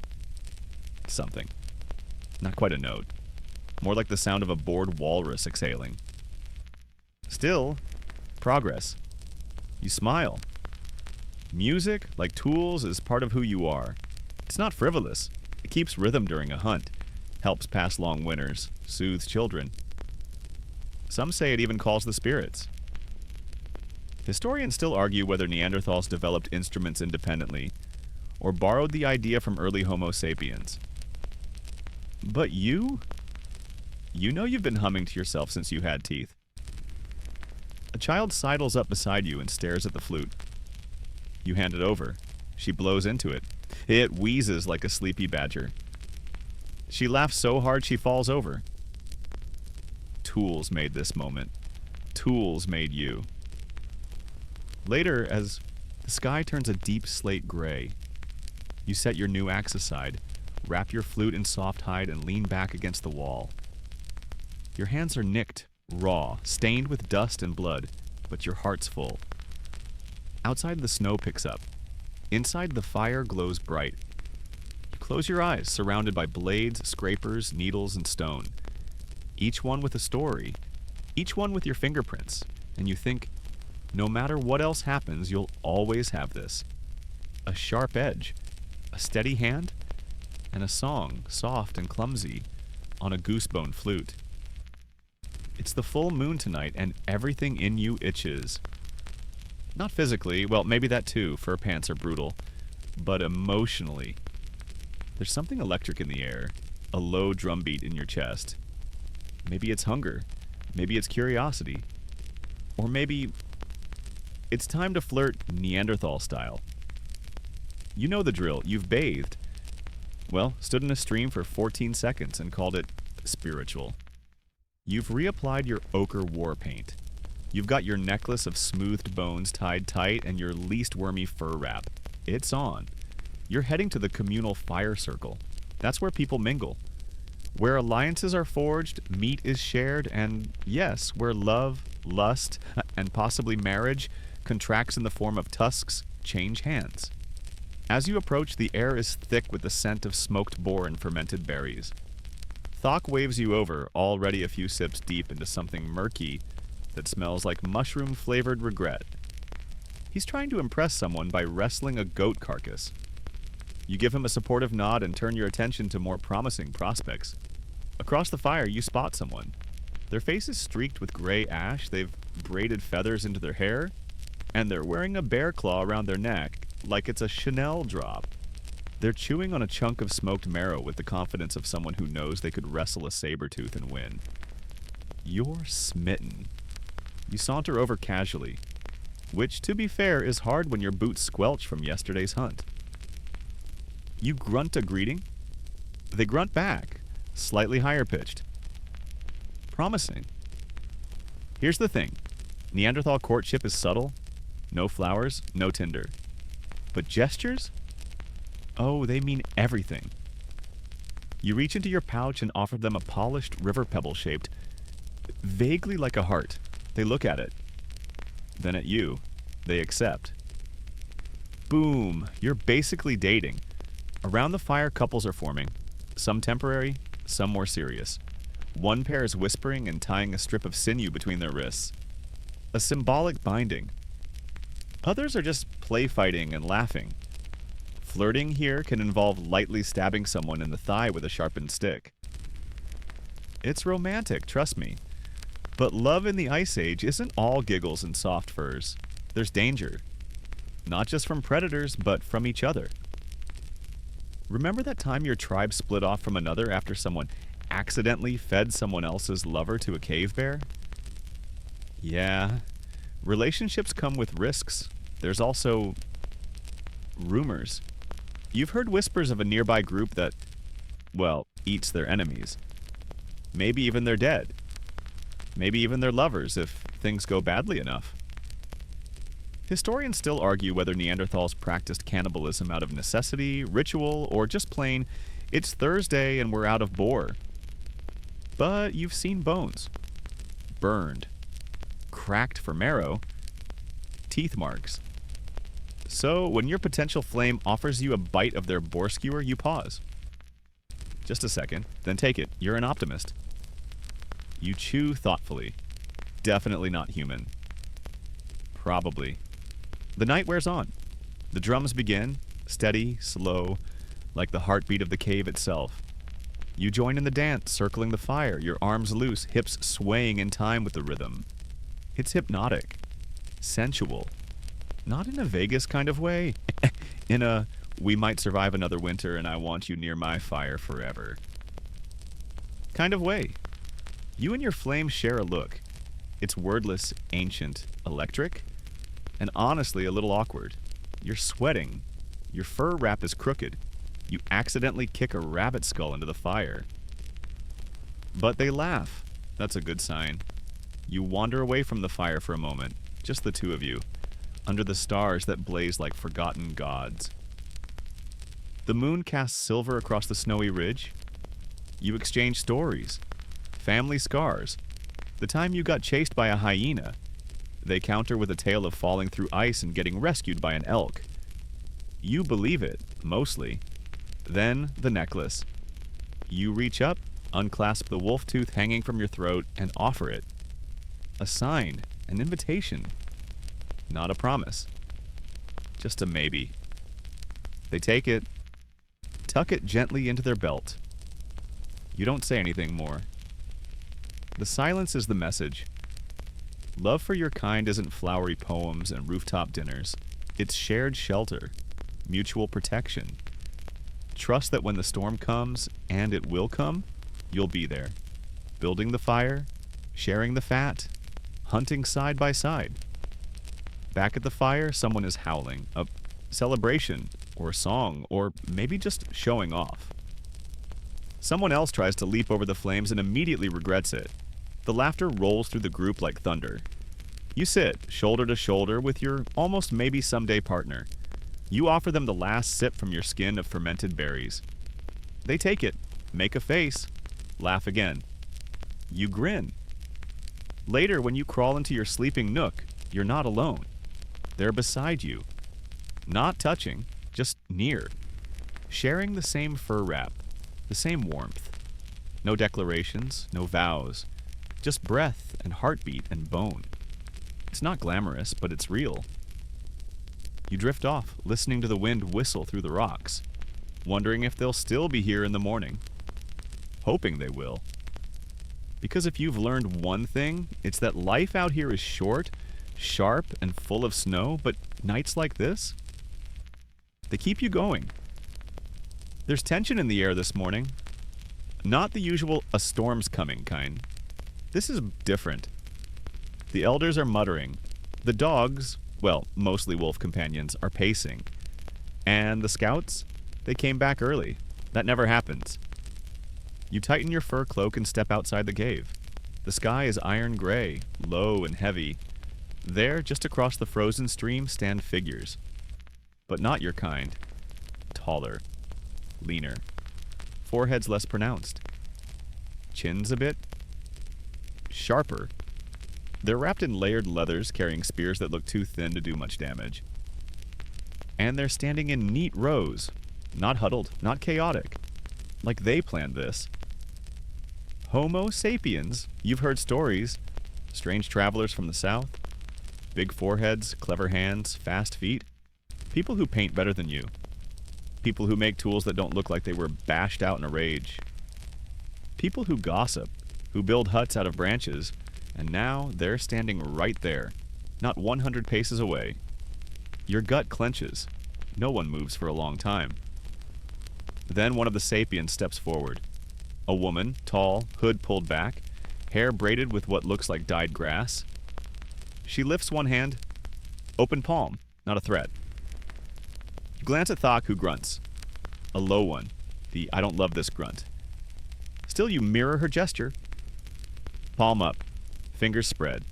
something. Not quite a note. More like the sound of a bored walrus exhaling. Still, progress. You smile. Music, like tools, is part of who you are. It's not frivolous. It keeps rhythm during a hunt, helps pass long winters, soothes children. Some say it even calls the spirits. Historians still argue whether Neanderthals developed instruments independently or borrowed the idea from early Homo sapiens. But you? You know you've been humming to yourself since you had teeth. A child sidles up beside you and stares at the flute. You hand it over. She blows into it. It wheezes like a sleepy badger. She laughs so hard she falls over. Tools made this moment. Tools made you. Later, as the sky turns a deep slate gray, you set your new axe aside, wrap your flute in soft hide, and lean back against the wall. Your hands are nicked, raw, stained with dust and blood, but your heart's full. Outside, the snow picks up. Inside, the fire glows bright. You close your eyes, surrounded by blades, scrapers, needles, and stone. Each one with a story, each one with your fingerprints, and you think, no matter what else happens, you'll always have this. A sharp edge, a steady hand, and a song, soft and clumsy, on a goosebone flute. It's the full moon tonight, and everything in you itches. Not physically, well, maybe that too, fur pants are brutal, but emotionally. There's something electric in the air, a low drumbeat in your chest. Maybe it's hunger, maybe it's curiosity, or maybe it's time to flirt Neanderthal style. You know the drill, you've bathed. Well, stood in a stream for 14 seconds and called it spiritual. You've reapplied your ochre war paint. You've got your necklace of smoothed bones tied tight and your least wormy fur wrap. It's on. You're heading to the communal fire circle. That's where people mingle. Where alliances are forged, meat is shared, and yes, where love, lust, and possibly marriage contracts in the form of tusks change hands. As you approach, the air is thick with the scent of smoked boar and fermented berries. Thok waves you over, already a few sips deep into something murky that smells like mushroom-flavored regret. He's trying to impress someone by wrestling a goat carcass. You give him a supportive nod and turn your attention to more promising prospects. Across the fire, you spot someone. Their face is streaked with gray ash, they've braided feathers into their hair, and they're wearing a bear claw around their neck like it's a Chanel drop. They're chewing on a chunk of smoked marrow with the confidence of someone who knows they could wrestle a saber-tooth and win. You're smitten. You saunter over casually, which, to be fair, is hard when your boots squelch from yesterday's hunt. You grunt a greeting. They grunt back, slightly higher pitched. Promising. Here's the thing. Neanderthal courtship is subtle. No flowers, no tinder. But gestures? Oh, they mean everything. You reach into your pouch and offer them a polished river pebble shaped, vaguely like a heart. They look at it. Then at you. They accept. Boom. You're basically dating. Around the fire, couples are forming. Some temporary, some more serious. One pair is whispering and tying a strip of sinew between their wrists. A symbolic binding. Others are just play fighting and laughing. Flirting here can involve lightly stabbing someone in the thigh with a sharpened stick. It's romantic, trust me. But love in the Ice Age isn't all giggles and soft furs. There's danger. Not just from predators, but from each other. Remember that time your tribe split off from another after someone accidentally fed someone else's lover to a cave bear? Yeah. Relationships come with risks. There's also rumors. You've heard whispers of a nearby group that, well, eats their enemies. Maybe even they're dead. Maybe even their lovers if things go badly enough. Historians still argue whether Neanderthals practiced cannibalism out of necessity, ritual, or just plain, it's Thursday and we're out of boar. But you've seen bones. Burned. Cracked for marrow. Teeth marks. So, when your potential flame offers you a bite of their boar skewer, you pause. Just a second, then take it. You're an optimist. You chew thoughtfully. Definitely not human. Probably. The night wears on. The drums begin, steady, slow, like the heartbeat of the cave itself. You join in the dance, circling the fire, your arms loose, hips swaying in time with the rhythm. It's hypnotic. Sensual. Not in a Vegas kind of way. In a, we might survive another winter and I want you near my fire forever kind of way. You and your flame share a look. It's wordless, ancient, electric, and honestly a little awkward. You're sweating. Your fur wrap is crooked. You accidentally kick a rabbit skull into the fire. But they laugh. That's a good sign. You wander away from the fire for a moment, just the two of you, under the stars that blaze like forgotten gods. The moon casts silver across the snowy ridge. You exchange stories, family scars, the time you got chased by a hyena. They counter with a tale of falling through ice and getting rescued by an elk. You believe it, mostly. Then the necklace. You reach up, unclasp the wolf tooth hanging from your throat, and offer it. A sign, an invitation. Not a promise. Just a maybe. They take it, tuck it gently into their belt. You don't say anything more. The silence is the message. Love for your kind isn't flowery poems and rooftop dinners. It's shared shelter, mutual protection. Trust that when the storm comes, and it will come, you'll be there. Building the fire, sharing the fat, hunting side by side. Back at the fire, someone is howling, a celebration, or a song, or maybe just showing off. Someone else tries to leap over the flames and immediately regrets it. The laughter rolls through the group like thunder. You sit, shoulder to shoulder, with your almost maybe someday partner. You offer them the last sip from your skin of fermented berries. They take it, make a face, laugh again. You grin. Later, when you crawl into your sleeping nook, you're not alone. They're beside you. Not touching, just near. Sharing the same fur wrap, the same warmth. No declarations, no vows. Just breath and heartbeat and bone. It's not glamorous, but it's real. You drift off, listening to the wind whistle through the rocks, wondering if they'll still be here in the morning. Hoping they will. Because if you've learned one thing, it's that life out here is short, sharp, and full of snow, but nights like this, they keep you going. There's tension in the air this morning. Not the usual "a storm's coming" kind. This is different. The elders are muttering. The dogs, well, mostly wolf companions, are pacing. And the scouts, they came back early. That never happens. You tighten your fur cloak and step outside the cave. The sky is iron gray, low and heavy. There, just across the frozen stream, stand figures. But not your kind. Taller. Leaner. Foreheads less pronounced. Chins a bit sharper. They're wrapped in layered leathers, carrying spears that look too thin to do much damage. And they're standing in neat rows. Not huddled, not chaotic. Like they planned this. Homo sapiens, you've heard stories. Strange travelers from the south. Big foreheads, clever hands, fast feet. People who paint better than you. People who make tools that don't look like they were bashed out in a rage. People who gossip, who build huts out of branches, and now they're standing right there, not 100 paces away. Your gut clenches. No one moves for a long time. Then one of the sapiens steps forward. A woman, tall, hood pulled back, hair braided with what looks like dyed grass. She lifts one hand, open palm, not a threat. You glance at Thok, who grunts. A low one, the "I don't love this" grunt. Still, you mirror her gesture. Palm up, fingers spread.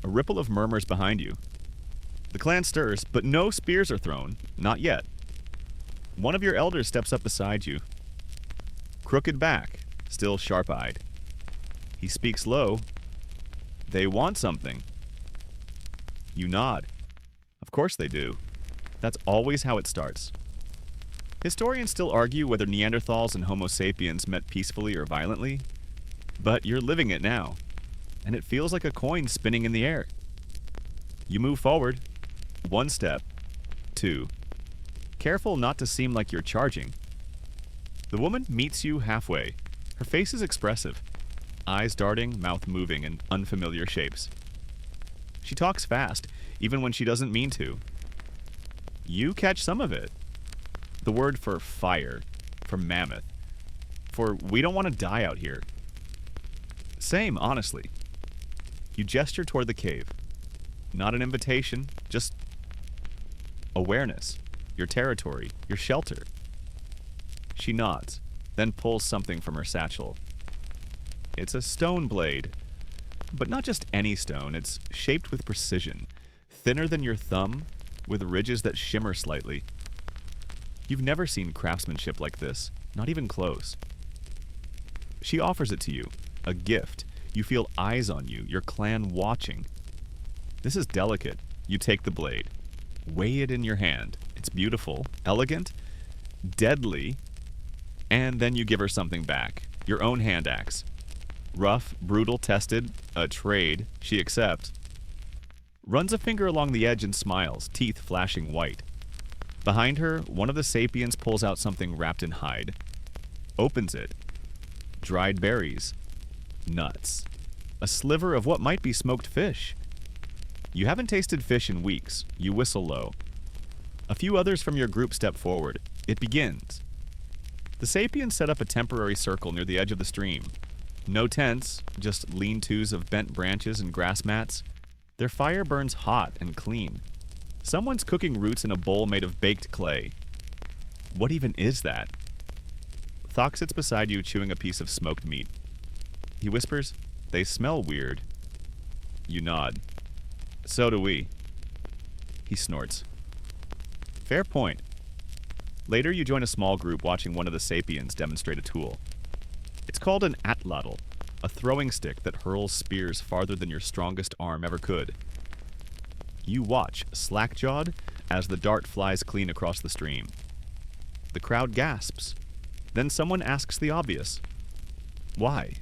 A ripple of murmurs behind you. The clan stirs, but no spears are thrown, not yet. One of your elders steps up beside you. Crooked back, still sharp-eyed. He speaks low. They want something. You nod. Of course they do. That's always how it starts. Historians still argue whether Neanderthals and Homo sapiens met peacefully or violently, but you're living it now, and it feels like a coin spinning in the air. You move forward. 1 step. 2. Careful not to seem like you're charging. The woman meets you halfway. Her face is expressive. Eyes darting, mouth moving in unfamiliar shapes. She talks fast, even when she doesn't mean to. You catch some of it. The word for fire, for mammoth, for we don't want to die out here. Same, honestly. You gesture toward the cave. Not an invitation, just awareness, your territory, your shelter. She nods, then pulls something from her satchel. It's a stone blade, but not just any stone. It's shaped with precision, thinner than your thumb, with ridges that shimmer slightly. You've never seen craftsmanship like this, not even close. She offers it to you, a gift. You feel eyes on you, your clan watching. This is delicate. You take the blade. Weigh it in your hand. It's beautiful, elegant, deadly, and then you give her something back. Your own hand axe. Rough, brutal, tested, a trade. She accepts. Runs a finger along the edge and smiles, teeth flashing white. Behind her, one of the sapiens pulls out something wrapped in hide. Opens it. Dried berries. Nuts. A sliver of what might be smoked fish. You haven't tasted fish in weeks. You whistle low. A few others from your group step forward. It begins. The sapiens set up a temporary circle near the edge of the stream. No tents, just lean-tos of bent branches and grass mats. Their fire burns hot and clean. Someone's cooking roots in a bowl made of baked clay. What even is that? Thok sits beside you chewing a piece of smoked meat. He whispers, "They smell weird." You nod. "So do we." He snorts. Fair point. Later, you join a small group watching one of the sapiens demonstrate a tool. It's called an atlatl, a throwing stick that hurls spears farther than your strongest arm ever could. You watch, slack-jawed, as the dart flies clean across the stream. The crowd gasps. Then someone asks the obvious. Why?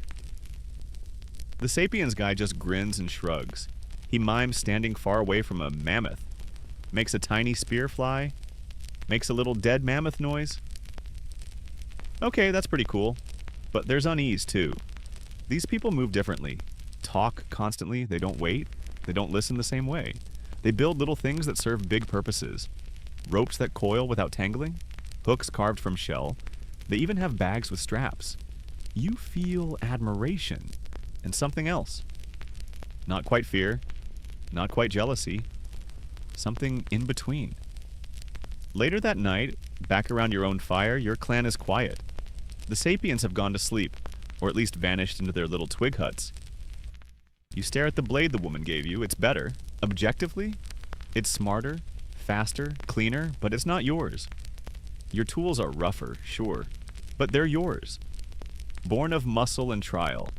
The sapiens guy just grins and shrugs. He mimes standing far away from a mammoth, makes a tiny spear fly, makes a little dead mammoth noise. Okay, that's pretty cool. But there's unease, too. These people move differently. Talk constantly, they don't wait, they don't listen the same way. They build little things that serve big purposes. Ropes that coil without tangling, hooks carved from shell. They even have bags with straps. You feel admiration and something else. Not quite fear, not quite jealousy, something in between. Later that night, back around your own fire, your clan is quiet. The sapiens have gone to sleep, or at least vanished into their little twig huts. You stare at the blade the woman gave you. It's better. Objectively, it's smarter, faster, cleaner, but it's not yours. Your tools are rougher, sure, but they're yours. Born of muscle and trial.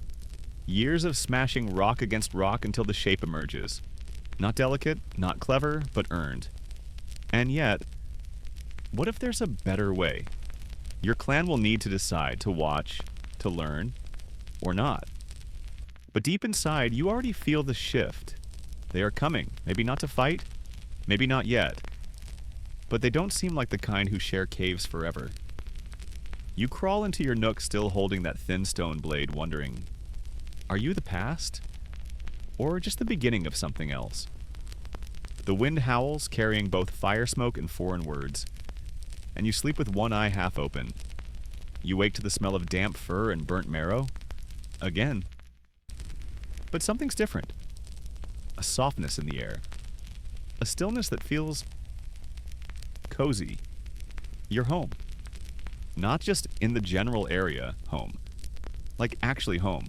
Years of smashing rock against rock until the shape emerges. Not delicate, not clever, but earned. And yet, what if there's a better way? Your clan will need to decide to watch, to learn, or not. But deep inside, you already feel the shift. They are coming, maybe not to fight, maybe not yet. But they don't seem like the kind who share caves forever. You crawl into your nook still holding that thin stone blade, wondering, are you the past? Or just the beginning of something else? The wind howls, carrying both fire smoke and foreign words. And you sleep with one eye half open. You wake to the smell of damp fur and burnt marrow. Again. But something's different. A softness in the air. A stillness that feels cozy. You're home. Not just in the general area home. Like actually home.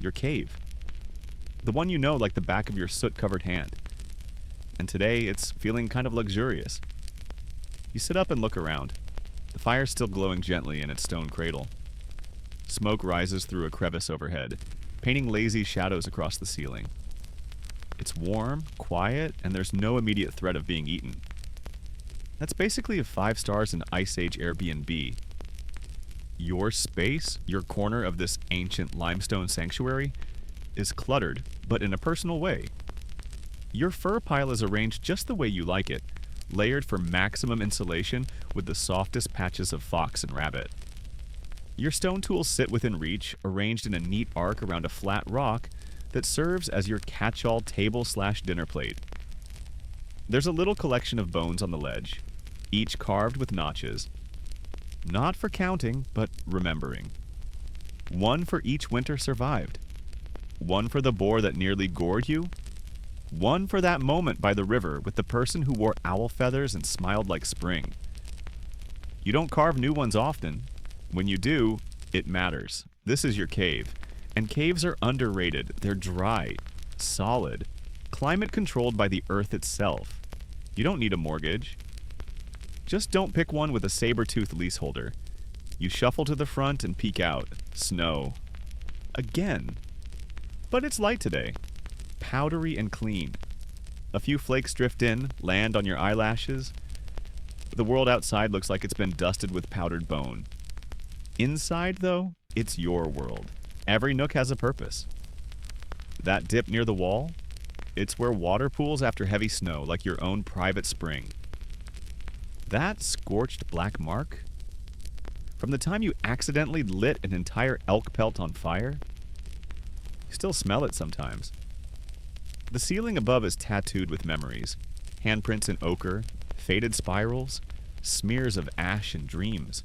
Your cave. The one you know like the back of your soot-covered hand. And today it's feeling kind of luxurious. You sit up and look around. The fire's still glowing gently in its stone cradle. Smoke rises through a crevice overhead, painting lazy shadows across the ceiling. It's warm, quiet, and there's no immediate threat of being eaten. That's basically a 5 stars in Ice Age Airbnb. Your space, your corner of this ancient limestone sanctuary, is cluttered, but in a personal way. Your fur pile is arranged just the way you like it, layered for maximum insulation with the softest patches of fox and rabbit. Your stone tools sit within reach, arranged in a neat arc around a flat rock that serves as your catch-all table/dinner plate. There's a little collection of bones on the ledge, each carved with notches. Not for counting, but remembering. One for each winter survived. One for the boar that nearly gored you. One for that moment by the river with the person who wore owl feathers and smiled like spring. You don't carve new ones often. When you do, it matters. This is your cave. And caves are underrated. They're dry, solid, climate controlled by the earth itself. You don't need a mortgage. Just don't pick one with a saber-toothed leaseholder. You shuffle to the front and peek out. Snow. Again. But it's light today. Powdery and clean. A few flakes drift in, land on your eyelashes. The world outside looks like it's been dusted with powdered bone. Inside, though, it's your world. Every nook has a purpose. That dip near the wall? It's where water pools after heavy snow, like your own private spring. That scorched black mark? From the time you accidentally lit an entire elk pelt on fire? You still smell it sometimes. The ceiling above is tattooed with memories. Handprints in ochre, faded spirals, smears of ash and dreams.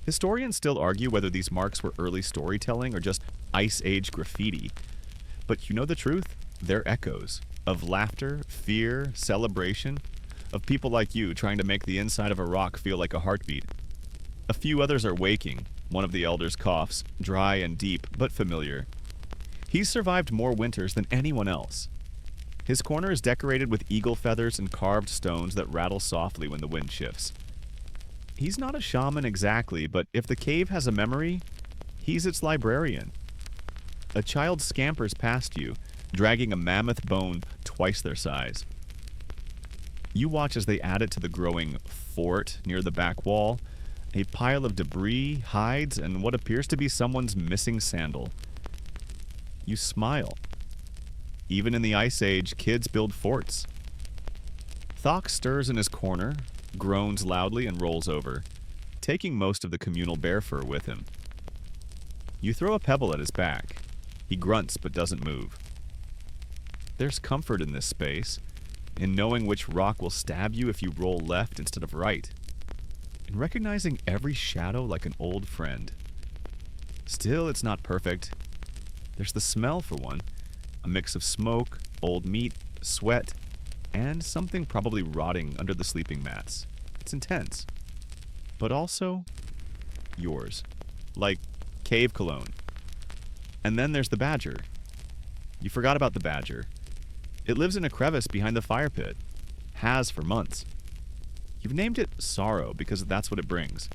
Historians still argue whether these marks were early storytelling or just Ice Age graffiti. But you know the truth? They're echoes of laughter, fear, celebration, of people like you trying to make the inside of a rock feel like a heartbeat. A few others are waking. One of the elders coughs, dry and deep, but familiar. He's survived more winters than anyone else. His corner is decorated with eagle feathers and carved stones that rattle softly when the wind shifts. He's not a shaman exactly, but if the cave has a memory, he's its librarian. A child scampers past you, dragging a mammoth bone twice their size. You watch as they add it to the growing fort near the back wall, a pile of debris, hides, and what appears to be someone's missing sandal. You smile. Even in the Ice Age, kids build forts. Thok stirs in his corner, groans loudly, and rolls over, taking most of the communal bear fur with him. You throw a pebble at his back. He grunts but doesn't move. There's comfort in this space, in knowing which rock will stab you if you roll left instead of right, in recognizing every shadow like an old friend. Still, it's not perfect. There's the smell, for one, a mix of smoke, old meat, sweat, and something probably rotting under the sleeping mats. It's intense, but also yours, like cave cologne. And then there's the badger. You forgot about the badger. It lives in a crevice behind the fire pit. Has for months. You've named it Sorrow because that's what it brings.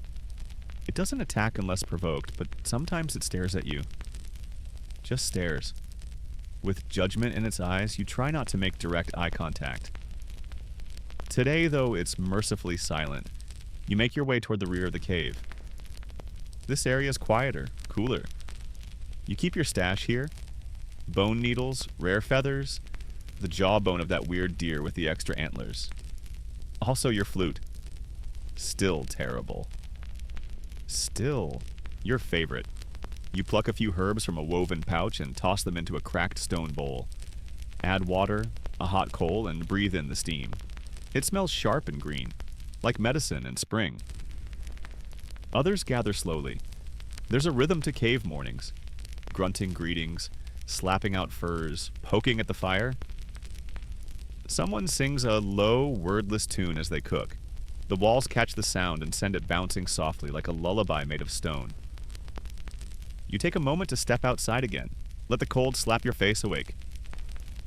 It doesn't attack unless provoked, but sometimes it stares at you. Just stares. With judgment in its eyes, you try not to make direct eye contact. Today, though, it's mercifully silent. You make your way toward the rear of the cave. This area is quieter, cooler. You keep your stash here. Bone needles, rare feathers, the jawbone of that weird deer with the extra antlers. Also your flute. Still terrible. Still your favorite. You pluck a few herbs from a woven pouch and toss them into a cracked stone bowl. Add water, a hot coal, and breathe in the steam. It smells sharp and green, like medicine in spring. Others gather slowly. There's a rhythm to cave mornings. Grunting greetings, slapping out furs, poking at the fire. Someone sings a low, wordless tune as they cook. The walls catch the sound and send it bouncing softly like a lullaby made of stone. You take a moment to step outside again. Let the cold slap your face awake.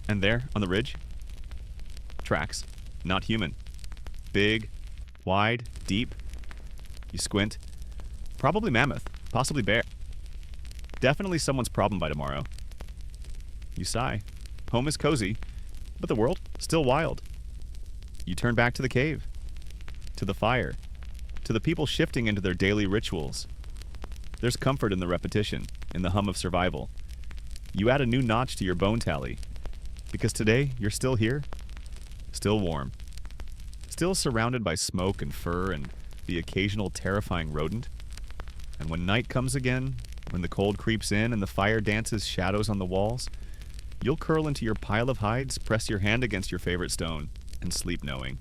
And there, on the ridge, tracks. Not human. Big, wide, deep. You squint. Probably mammoth, possibly bear. Definitely someone's problem by tomorrow. You sigh. Home is cozy, but the world still wild. You turn back to the cave, to the fire, to the people shifting into their daily rituals. There's comfort in the repetition, in the hum of survival. You add a new notch to your bone tally, because today you're still here, still warm, still surrounded by smoke and fur and the occasional terrifying rodent. And when night comes again, when the cold creeps in and the fire dances shadows on the walls, you'll curl into your pile of hides, press your hand against your favorite stone, and sleep knowing.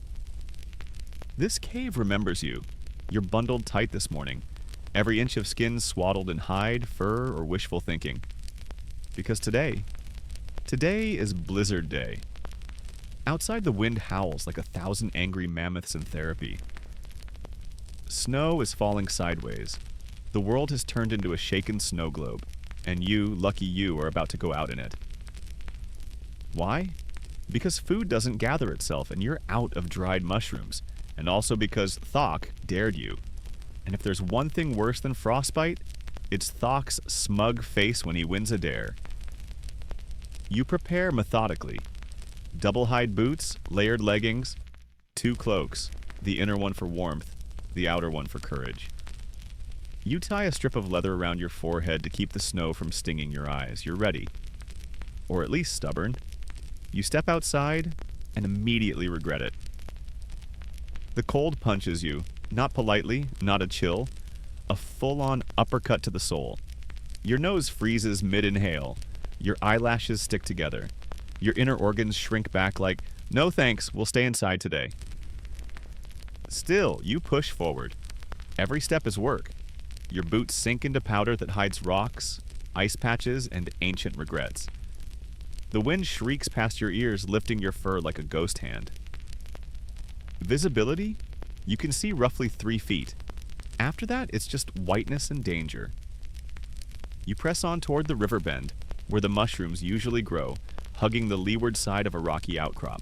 This cave remembers you. You're bundled tight this morning, every inch of skin swaddled in hide, fur, or wishful thinking. Because today is Blizzard Day. Outside, the wind howls like 1,000 angry mammoths in therapy. Snow is falling sideways. The world has turned into a shaken snow globe, and you, lucky you, are about to go out in it. Why? Because food doesn't gather itself, and you're out of dried mushrooms, and also because Thok dared you. And if there's one thing worse than frostbite, it's Thok's smug face when he wins a dare. You prepare methodically. Double hide boots, layered leggings, 2 cloaks, the inner one for warmth, the outer one for courage. You tie a strip of leather around your forehead to keep the snow from stinging your eyes. You're ready. Or at least stubborn. You step outside and immediately regret it. The cold punches you, not politely, not a chill, a full-on uppercut to the soul. Your nose freezes mid-inhale. Your eyelashes stick together. Your inner organs shrink back like, no thanks, we'll stay inside today. Still, you push forward. Every step is work. Your boots sink into powder that hides rocks, ice patches, and ancient regrets. The wind shrieks past your ears, lifting your fur like a ghost hand. Visibility? You can see roughly 3 feet. After that, it's just whiteness and danger. You press on toward the river bend, where the mushrooms usually grow, hugging the leeward side of a rocky outcrop.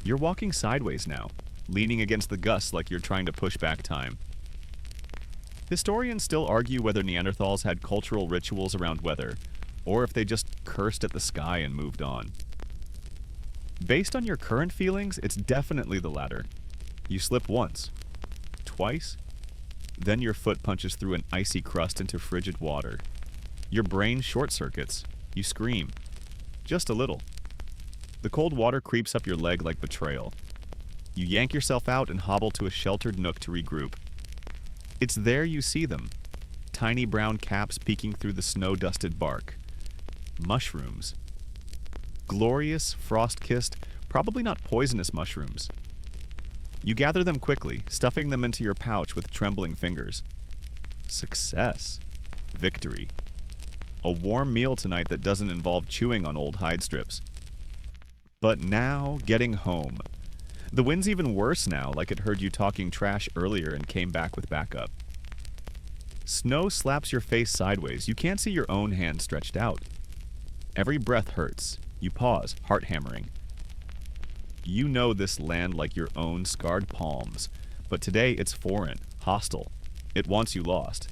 You're walking sideways now, leaning against the gusts like you're trying to push back time. Historians still argue whether Neanderthals had cultural rituals around weather, or if they just cursed at the sky and moved on. Based on your current feelings, it's definitely the latter. You slip once, twice, then your foot punches through an icy crust into frigid water. Your brain short-circuits. You scream. Just a little. The cold water creeps up your leg like betrayal. You yank yourself out and hobble to a sheltered nook to regroup. It's there you see them. Tiny brown caps peeking through the snow-dusted bark. Mushrooms. Glorious, frost-kissed, probably not poisonous mushrooms. You gather them quickly, stuffing them into your pouch with trembling fingers. Success. Victory. A warm meal tonight that doesn't involve chewing on old hide strips. But now, getting home. The wind's even worse now, like it heard you talking trash earlier and came back with backup. Snow slaps your face sideways. You can't see your own hand stretched out. Every breath hurts. You pause, heart hammering. You know this land like your own scarred palms, but today it's foreign, hostile. It wants you lost.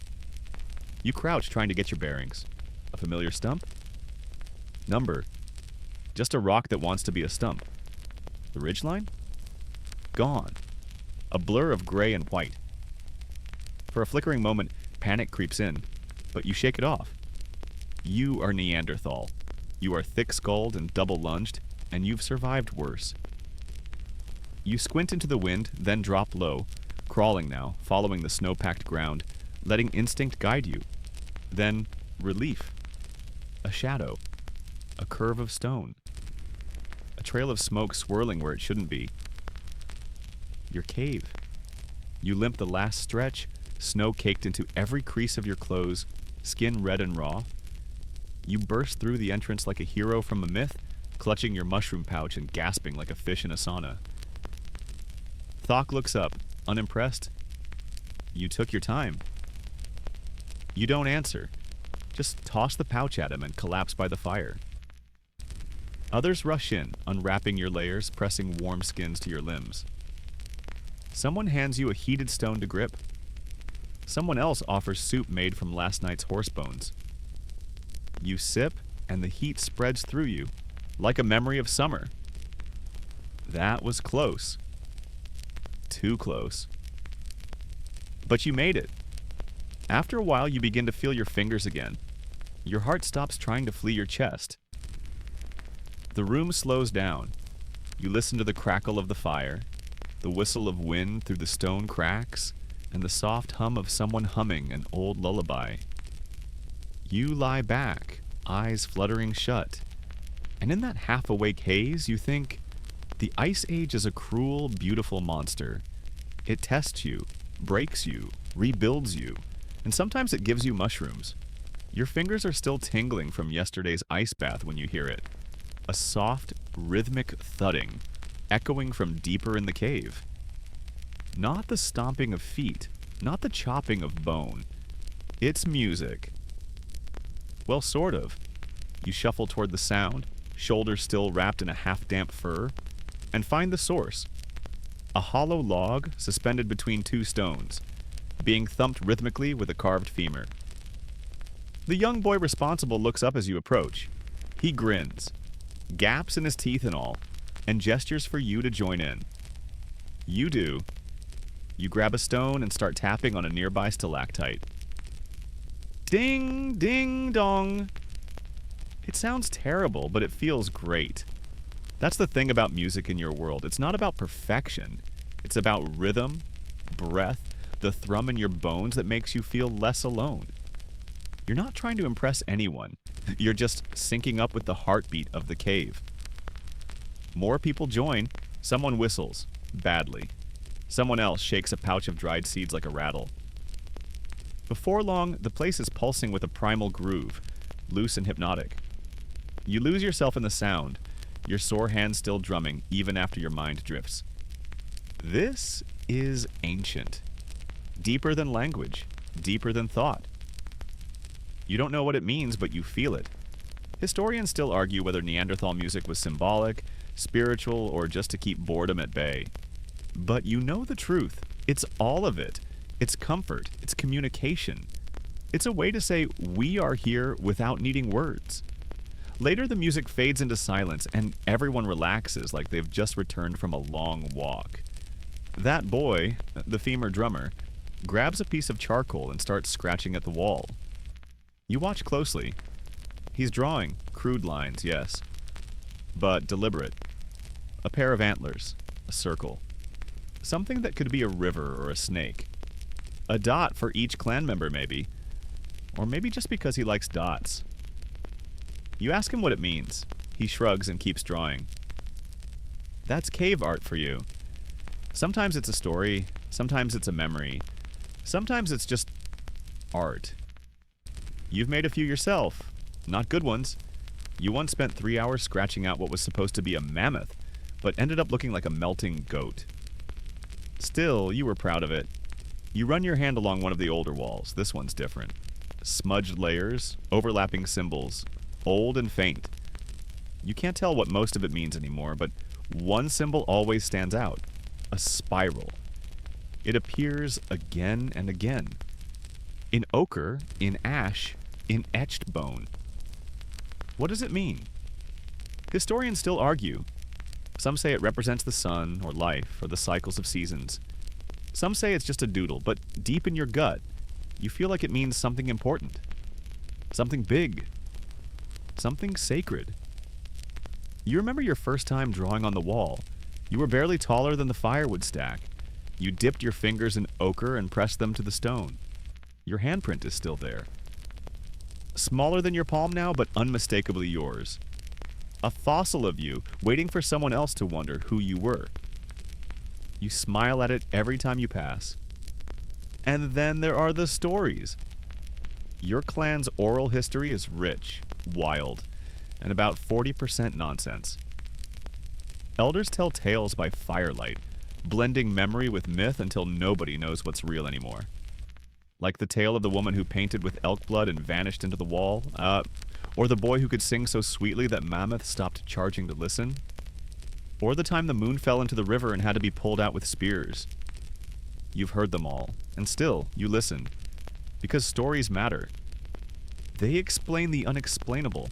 You crouch trying to get your bearings. A familiar stump? Number. Just a rock that wants to be a stump. The ridgeline? Gone. A blur of gray and white. For a flickering moment, panic creeps in, but you shake it off. You are Neanderthal. You are thick-skulled and double-lunged, and you've survived worse. You squint into the wind, then drop low, crawling now, following the snow-packed ground, letting instinct guide you. Then, relief. A shadow. A curve of stone. A trail of smoke swirling where it shouldn't be. Your cave. You limp the last stretch, snow caked into every crease of your clothes, skin red and raw. You burst through the entrance like a hero from a myth, clutching your mushroom pouch and gasping like a fish in a sauna. Thok looks up, unimpressed. You took your time. You don't answer. Just toss the pouch at him and collapse by the fire. Others rush in, unwrapping your layers, pressing warm skins to your limbs. Someone hands you a heated stone to grip. Someone else offers soup made from last night's horse bones. You sip, and the heat spreads through you, like a memory of summer. That was close. Too close. But you made it. After a while, you begin to feel your fingers again. Your heart stops trying to flee your chest. The room slows down. You listen to the crackle of the fire, the whistle of wind through the stone cracks, and the soft hum of someone humming an old lullaby. You lie back, eyes fluttering shut, and in that half-awake haze, you think, the Ice Age is a cruel, beautiful monster. It tests you, breaks you, rebuilds you, and sometimes it gives you mushrooms. Your fingers are still tingling from yesterday's ice bath when you hear it. A soft, rhythmic thudding, echoing from deeper in the cave. Not the stomping of feet, not the chopping of bone. It's music. Well, sort of. You shuffle toward the sound, shoulders still wrapped in a half-damp fur, and find the source. A hollow log suspended between 2 stones, being thumped rhythmically with a carved femur. The young boy responsible looks up as you approach. He grins, gaps in his teeth and all, and gestures for you to join in. You do. You grab a stone and start tapping on a nearby stalactite. Ding, ding, dong. It sounds terrible, but it feels great. That's the thing about music in your world. It's not about perfection. It's about rhythm, breath, the thrum in your bones that makes you feel less alone. You're not trying to impress anyone. You're just syncing up with the heartbeat of the cave. More people join. Someone whistles, badly. Someone else shakes a pouch of dried seeds like a rattle. Before long, the place is pulsing with a primal groove, loose and hypnotic. You lose yourself in the sound, your sore hands still drumming even after your mind drifts. This is ancient. Deeper than language, deeper than thought. You don't know what it means, but you feel it. Historians still argue whether Neanderthal music was symbolic, spiritual, or just to keep boredom at bay. But you know the truth. It's all of it. It's comfort. It's communication. It's a way to say, we are here without needing words. Later, the music fades into silence, and everyone relaxes like they've just returned from a long walk. That boy, the femur drummer, grabs a piece of charcoal and starts scratching at the wall. You watch closely. He's drawing crude lines, yes, but deliberate. A pair of antlers, a circle. Something that could be a river or a snake. A dot for each clan member, maybe. Or maybe just because he likes dots. You ask him what it means. He shrugs and keeps drawing. That's cave art for you. Sometimes it's a story, sometimes it's a memory, sometimes it's just art. You've made a few yourself, not good ones. You once spent 3 hours scratching out what was supposed to be a mammoth, but ended up looking like a melting goat. Still, you were proud of it. You run your hand along one of the older walls. This one's different. Smudged layers, overlapping symbols, old and faint. You can't tell what most of it means anymore, but one symbol always stands out. A spiral. It appears again and again. In ochre, in ash, in etched bone. What does it mean? Historians still argue. Some say it represents the sun, or life, or the cycles of seasons. Some say it's just a doodle, but deep in your gut, you feel like it means something important. Something big. Something sacred. You remember your first time drawing on the wall. You were barely taller than the firewood stack. You dipped your fingers in ochre and pressed them to the stone. Your handprint is still there. Smaller than your palm now, but unmistakably yours. A fossil of you, waiting for someone else to wonder who you were. You smile at it every time you pass. And then there are the stories. Your clan's oral history is rich, wild, and about 40% nonsense. Elders tell tales by firelight, blending memory with myth until nobody knows what's real anymore. Like the tale of the woman who painted with elk blood and vanished into the wall, or the boy who could sing so sweetly that mammoths stopped charging to listen, or the time the moon fell into the river and had to be pulled out with spears. You've heard them all, and still, you listen, because stories matter. They explain the unexplainable.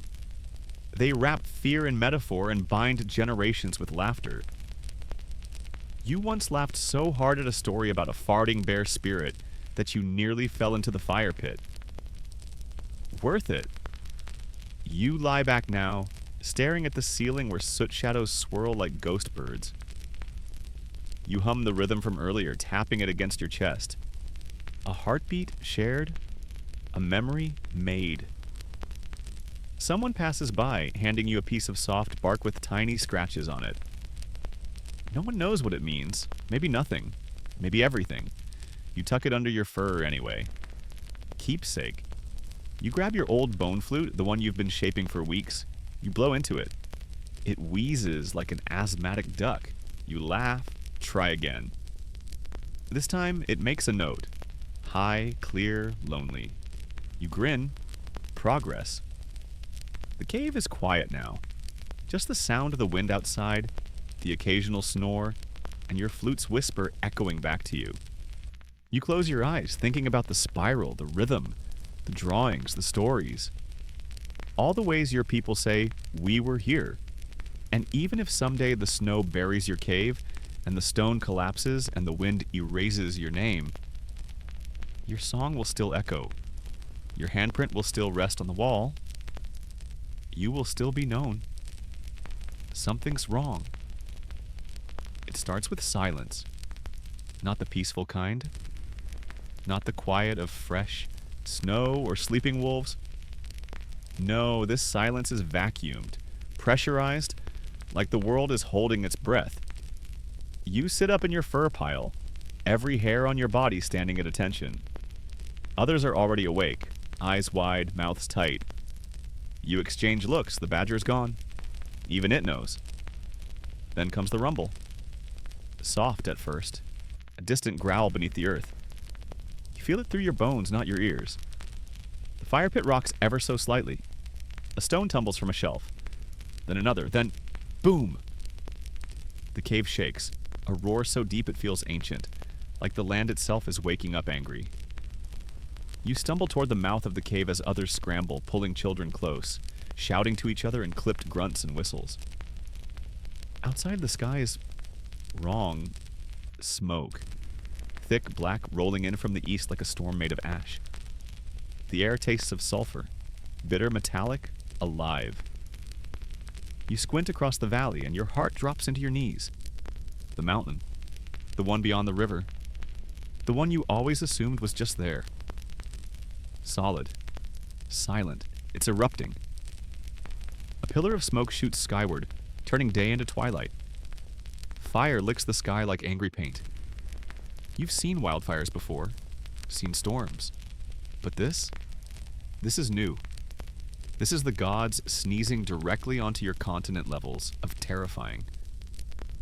They wrap fear in metaphor and bind generations with laughter. You once laughed so hard at a story about a farting bear spirit that you nearly fell into the fire pit. Worth it. You lie back now, staring at the ceiling where soot shadows swirl like ghost birds. You hum the rhythm from earlier, tapping it against your chest. A heartbeat shared, a memory made. Someone passes by, handing you a piece of soft bark with tiny scratches on it. No one knows what it means. Maybe nothing. Maybe everything. You tuck it under your fur anyway. Keepsake. You grab your old bone flute, the one you've been shaping for weeks. You blow into it. It wheezes like an asthmatic duck. You laugh, try again. This time, it makes a note. High, clear, lonely. You grin. Progress. The cave is quiet now. Just the sound of the wind outside, the occasional snore, and your flute's whisper echoing back to you. You close your eyes, thinking about the spiral, the rhythm, the drawings, the stories. All the ways your people say, we were here. And even if someday the snow buries your cave, and the stone collapses, and the wind erases your name, your song will still echo. Your handprint will still rest on the wall. You will still be known. Something's wrong. It starts with silence. Not the peaceful kind. Not the quiet of fresh snow or sleeping wolves. No, this silence is vacuumed, pressurized, like the world is holding its breath. You sit up in your fur pile, every hair on your body standing at attention. Others are already awake, eyes wide, mouths tight. You exchange looks, the badger's gone. Even it knows. Then comes the rumble. Soft at first, a distant growl beneath the earth. You feel it through your bones, not your ears. The fire pit rocks ever so slightly. A stone tumbles from a shelf. Then another, then boom! The cave shakes, a roar so deep it feels ancient, like the land itself is waking up angry. You stumble toward the mouth of the cave as others scramble, pulling children close, shouting to each other in clipped grunts and whistles. Outside, the sky is wrong. Smoke. Thick black rolling in from the east like a storm made of ash. The air tastes of sulfur. Bitter, metallic, alive. You squint across the valley and your heart drops into your knees. The mountain. The one beyond the river. The one you always assumed was just there. Solid. Silent. It's erupting. A pillar of smoke shoots skyward, turning day into twilight. Fire licks the sky like angry paint. You've seen wildfires before, seen storms. But this is new. This is the gods sneezing directly onto your continent levels of terrifying.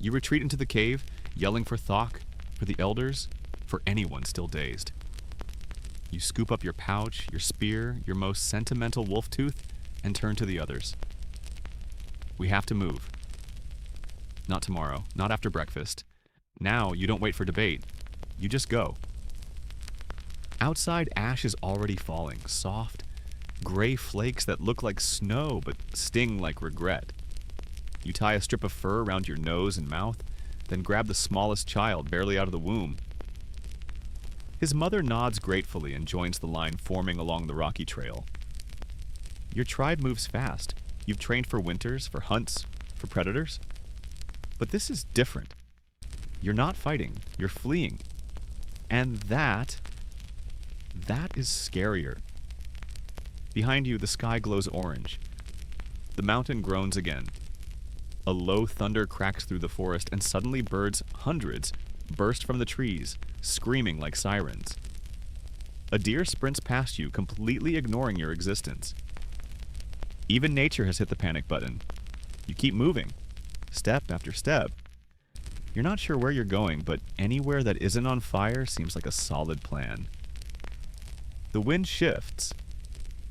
You retreat into the cave, yelling for Thok, for the elders, for anyone still dazed. You scoop up your pouch, your spear, your most sentimental wolf tooth, and turn to the others. We have to move. Not tomorrow, not after breakfast. Now you don't wait for debate. You just go. Outside, ash is already falling, soft, gray flakes that look like snow but sting like regret. You tie a strip of fur around your nose and mouth, then grab the smallest child barely out of the womb. His mother nods gratefully and joins the line forming along the rocky trail. Your tribe moves fast. You've trained for winters, for hunts, for predators. But this is different. You're not fighting, you're fleeing. And that is scarier. Behind you, the sky glows orange. The mountain groans again. A low thunder cracks through the forest, and suddenly birds, hundreds, burst from the trees, screaming like sirens. A deer sprints past you, completely ignoring your existence. Even nature has hit the panic button. You keep moving, step after step. You're not sure where you're going, but anywhere that isn't on fire seems like a solid plan. The wind shifts.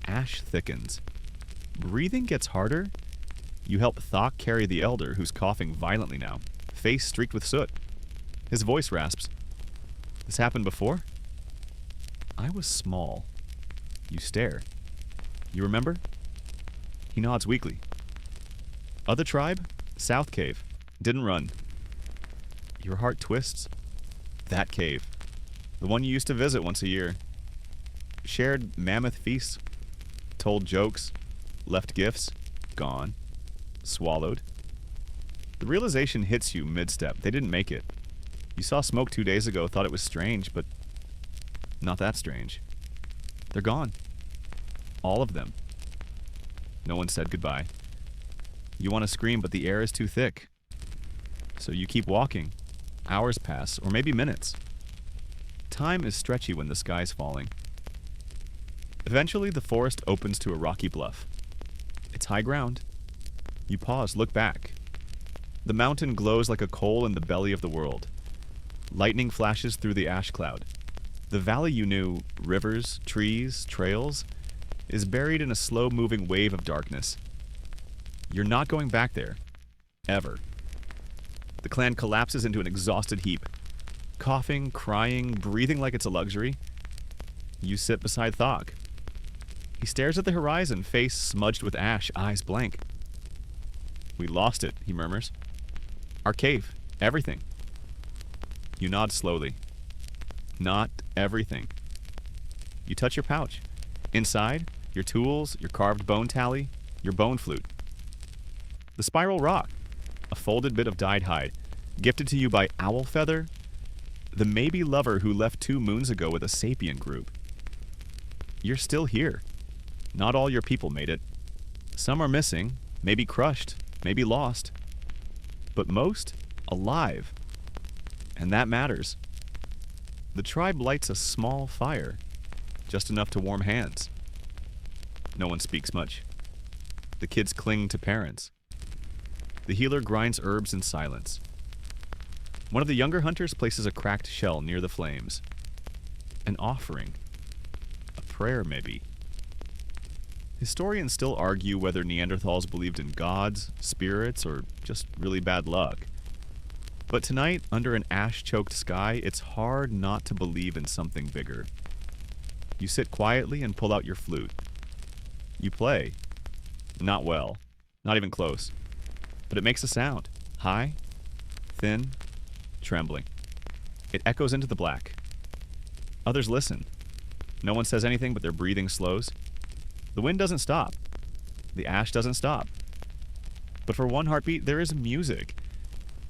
Ash thickens. Breathing gets harder. You help Thok carry the elder, who's coughing violently now, face streaked with soot. His voice rasps. This happened before? I was small. You stare. You remember? He nods weakly. Other tribe? South Cave. Didn't run. Your heart twists. That cave. The one you used to visit once a year. Shared mammoth feasts. Told jokes. Left gifts. Gone. Swallowed. The realization hits you mid-step. They didn't make it. You saw smoke 2 days ago, thought it was strange, but not that strange. They're gone. All of them. No one said goodbye. You want to scream, but the air is too thick. So you keep walking. Hours pass, or maybe minutes. Time is stretchy when the sky's falling. Eventually, the forest opens to a rocky bluff. It's high ground. You pause, look back. The mountain glows like a coal in the belly of the world. Lightning flashes through the ash cloud. The valley you knew, rivers, trees, trails, is buried in a slow-moving wave of darkness. You're not going back there. Ever. The clan collapses into an exhausted heap. Coughing, crying, breathing like it's a luxury. You sit beside Thok. He stares at the horizon, face smudged with ash, eyes blank. We lost it, he murmurs. Our cave. Everything. You nod slowly. Not everything. You touch your pouch. Inside, your tools, your carved bone tally, your bone flute. The spiral rock, a folded bit of dyed hide, gifted to you by Owl Feather, the maybe lover who left 2 moons ago with a sapien group. You're still here. Not all your people made it. Some are missing, maybe crushed, maybe lost. But most, alive. And that matters. The tribe lights a small fire, just enough to warm hands. No one speaks much. The kids cling to parents. The healer grinds herbs in silence. One of the younger hunters places a cracked shell near the flames. An offering. A prayer, maybe. Historians still argue whether Neanderthals believed in gods, spirits, or just really bad luck. But tonight, under an ash-choked sky, it's hard not to believe in something bigger. You sit quietly and pull out your flute. You play. Not well. Not even close. But it makes a sound. High, thin, trembling. It echoes into the black. Others listen. No one says anything, but their breathing slows. The wind doesn't stop. The ash doesn't stop. But for one heartbeat, there is music.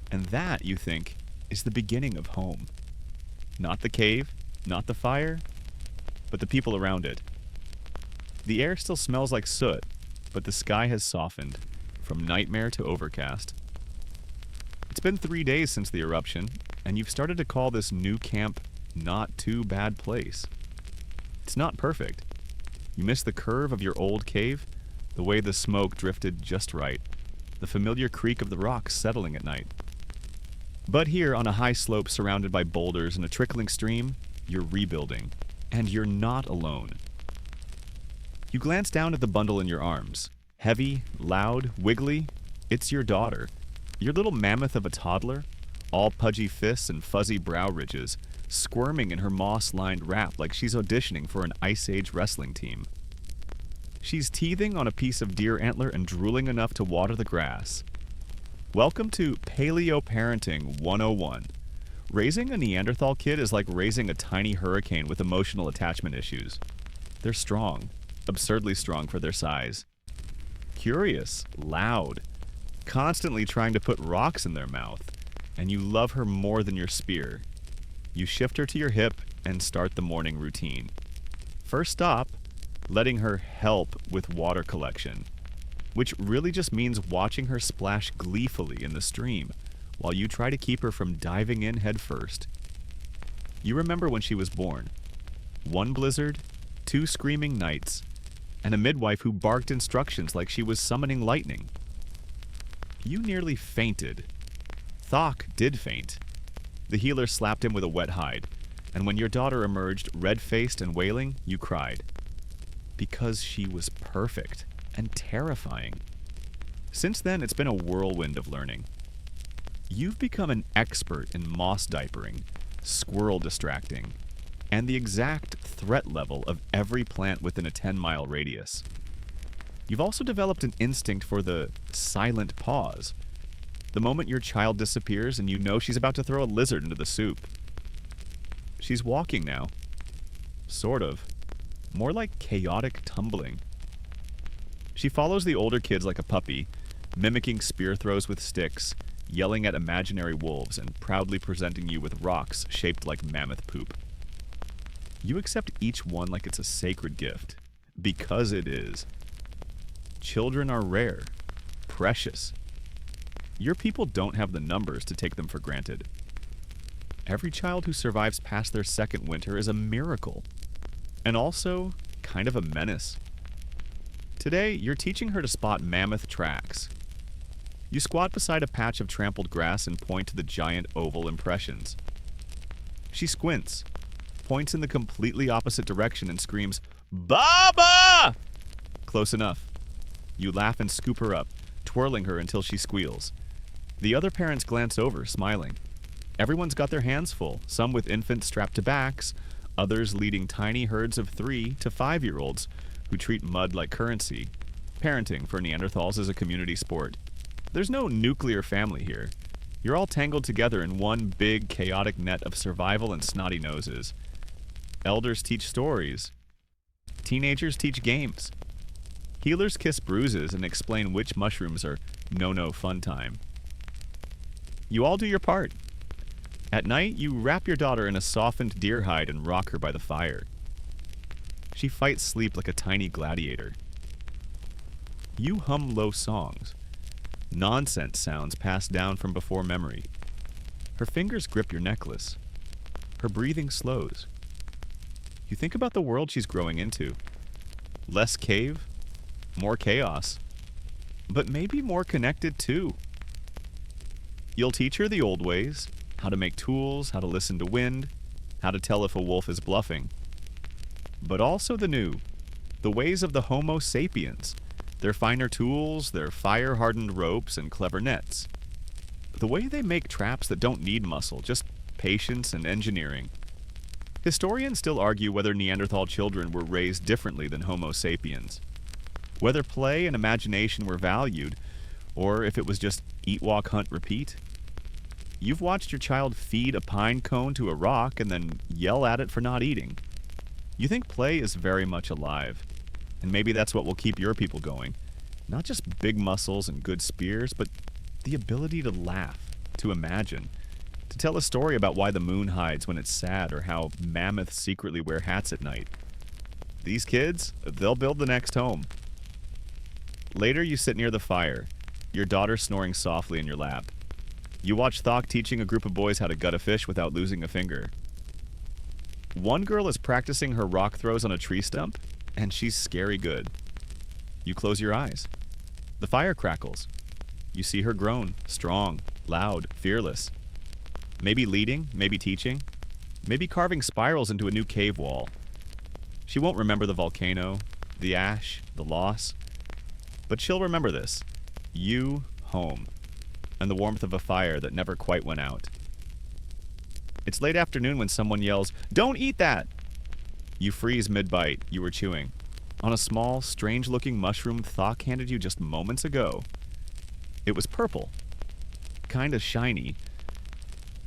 And that, you think, is the beginning of home. Not the cave, not the fire, but the people around it. The air still smells like soot, but the sky has softened, from nightmare to overcast. It's been 3 days since the eruption, and you've started to call this new camp not too bad place. It's not perfect. You miss the curve of your old cave, the way the smoke drifted just right, the familiar creak of the rocks settling at night. But here, on a high slope surrounded by boulders and a trickling stream, you're rebuilding. And you're not alone. You glance down at the bundle in your arms. Heavy, loud, wiggly. It's your daughter. Your little mammoth of a toddler, all pudgy fists and fuzzy brow ridges, squirming in her moss-lined wrap like she's auditioning for an Ice Age wrestling team. She's teething on a piece of deer antler and drooling enough to water the grass. Welcome to Paleo Parenting 101. Raising a Neanderthal kid is like raising a tiny hurricane with emotional attachment issues. They're strong, absurdly strong for their size. Curious, loud, constantly trying to put rocks in their mouth, and you love her more than your spear. You shift her to your hip and start the morning routine. First stop, letting her help with water collection, which really just means watching her splash gleefully in the stream while you try to keep her from diving in head first. You remember when she was born. 1 blizzard, 2 screaming nights, and a midwife who barked instructions like she was summoning lightning. You nearly fainted. Thok did faint. The healer slapped him with a wet hide, and when your daughter emerged, red-faced and wailing, you cried. Because she was perfect and terrifying. Since then, it's been a whirlwind of learning. You've become an expert in moss diapering, squirrel distracting, and the exact threat level of every plant within a 10-mile radius. You've also developed an instinct for the silent pause. The moment your child disappears and you know she's about to throw a lizard into the soup. She's walking now. Sort of. More like chaotic tumbling. She follows the older kids like a puppy, mimicking spear throws with sticks, yelling at imaginary wolves, and proudly presenting you with rocks shaped like mammoth poop. You accept each one like it's a sacred gift, because it is. Children are rare, precious. Your people don't have the numbers to take them for granted. Every child who survives past their second winter is a miracle, and also kind of a menace. Today, you're teaching her to spot mammoth tracks. You squat beside a patch of trampled grass and point to the giant oval impressions. She squints, points in the completely opposite direction and screams, "Baba!" Close enough. You laugh and scoop her up, twirling her until she squeals. The other parents glance over, smiling. Everyone's got their hands full, some with infants strapped to backs, others leading tiny herds of 3 to 5-year-olds who treat mud like currency. Parenting for Neanderthals is a community sport. There's no nuclear family here. You're all tangled together in one big, chaotic net of survival and snotty noses. Elders teach stories. Teenagers teach games. Healers kiss bruises and explain which mushrooms are no fun time. You all do your part. At night, you wrap your daughter in a softened deer hide and rock her by the fire. She fights sleep like a tiny gladiator. You hum low songs. Nonsense sounds passed down from before memory. Her fingers grip your necklace. Her breathing slows. You think about the world she's growing into. Less cave, more chaos, but maybe more connected too. You'll teach her the old ways, how to make tools, how to listen to wind, how to tell if a wolf is bluffing. But also the new, the ways of the Homo sapiens, their finer tools, their fire-hardened ropes and clever nets. The way they make traps that don't need muscle, just patience and engineering. Historians still argue whether Neanderthal children were raised differently than Homo sapiens. Whether play and imagination were valued, or if it was just eat, walk, hunt, repeat. You've watched your child feed a pine cone to a rock and then yell at it for not eating. You think play is very much alive, and maybe that's what will keep your people going. Not just big muscles and good spears, but the ability to laugh, to imagine, to tell a story about why the moon hides when it's sad or how mammoths secretly wear hats at night. These kids, they'll build the next home. Later, you sit near the fire, your daughter snoring softly in your lap. You watch Thok teaching a group of boys how to gut a fish without losing a finger. One girl is practicing her rock throws on a tree stump, and she's scary good. You close your eyes. The fire crackles. You see her grown, strong, loud, fearless. Maybe leading, maybe teaching, maybe carving spirals into a new cave wall. She won't remember the volcano, the ash, the loss, but she'll remember this. You home, and the warmth of a fire that never quite went out. It's late afternoon when someone yells, "Don't eat that!" You freeze mid-bite. You were chewing on a small, strange-looking mushroom Thok handed you just moments ago. It was purple, kinda shiny,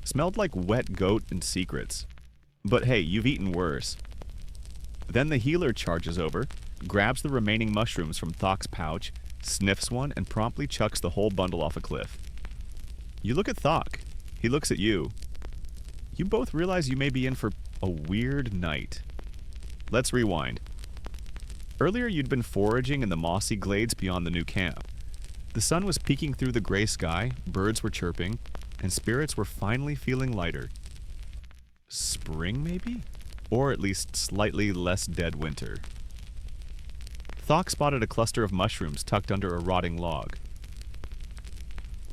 smelled like wet goat and secrets. But hey, you've eaten worse. Then the healer charges over, grabs the remaining mushrooms from Thok's pouch, sniffs one, and promptly chucks the whole bundle off a cliff. You look at Thok. He looks at you. You both realize you may be in for a weird night. Let's rewind. Earlier you'd been foraging in the mossy glades beyond the new camp. The sun was peeking through the gray sky, birds were chirping, and spirits were finally feeling lighter. Spring, maybe? Or at least slightly less dead winter. Thok spotted a cluster of mushrooms tucked under a rotting log.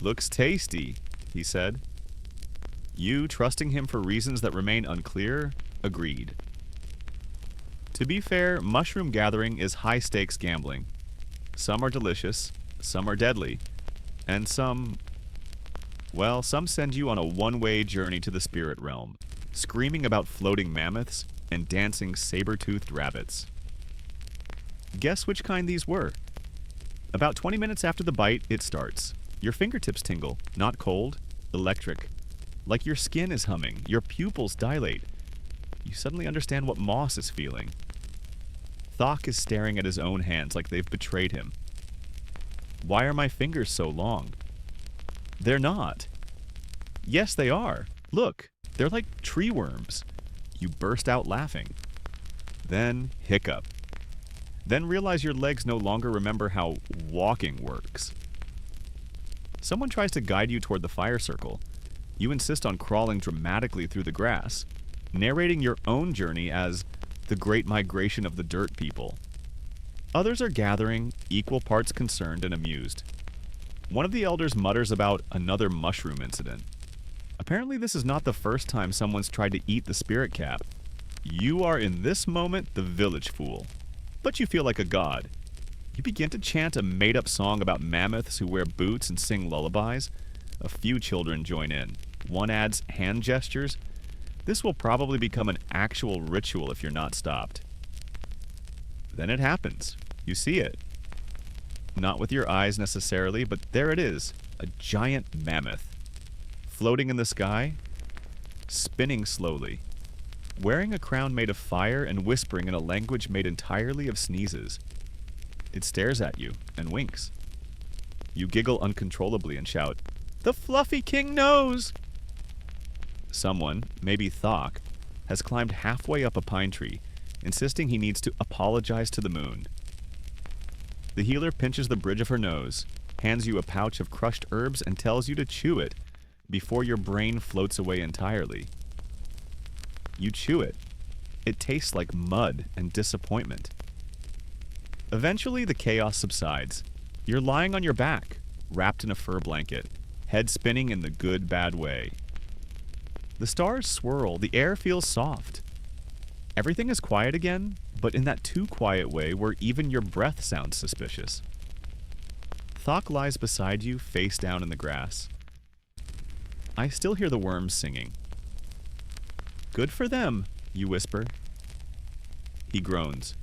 "Looks tasty," he said. You, trusting him for reasons that remain unclear, agreed. To be fair, mushroom gathering is high-stakes gambling. Some are delicious, some are deadly, and some send you on a one-way journey to the spirit realm, screaming about floating mammoths and dancing saber-toothed rabbits. Guess which kind these were? About 20 minutes after the bite, it starts. Your fingertips tingle, not cold, electric. Like your skin is humming, your pupils dilate. You suddenly understand what Moss is feeling. Thok is staring at his own hands like they've betrayed him. Why are my fingers so long? They're not. Yes, they are. Look, they're like tree worms. You burst out laughing. Then hiccup. Then realize your legs no longer remember how walking works. Someone tries to guide you toward the fire circle. You insist on crawling dramatically through the grass, narrating your own journey as the great migration of the dirt people. Others are gathering, equal parts concerned and amused. One of the elders mutters about another mushroom incident. Apparently this is not the first time someone's tried to eat the spirit cap. You are in this moment the village fool, but you feel like a god. You begin to chant a made-up song about mammoths who wear boots and sing lullabies. A few children join in. One adds hand gestures. This will probably become an actual ritual if you're not stopped. Then it happens. You see it. Not with your eyes necessarily, but there it is. A giant mammoth. Floating in the sky. Spinning slowly. Wearing a crown made of fire and whispering in a language made entirely of sneezes. It stares at you and winks. You giggle uncontrollably and shout, "The fluffy king knows!" Someone, maybe Thok, has climbed halfway up a pine tree, insisting he needs to apologize to the moon. The healer pinches the bridge of her nose, hands you a pouch of crushed herbs, and tells you to chew it before your brain floats away entirely. You chew it. It tastes like mud and disappointment. Eventually, the chaos subsides. You're lying on your back, wrapped in a fur blanket, head spinning in the good, bad way. The stars swirl, the air feels soft. Everything is quiet again, but in that too quiet way where even your breath sounds suspicious. Thok lies beside you, face down in the grass. I still hear the worms singing. Good for them, you whisper. He groans.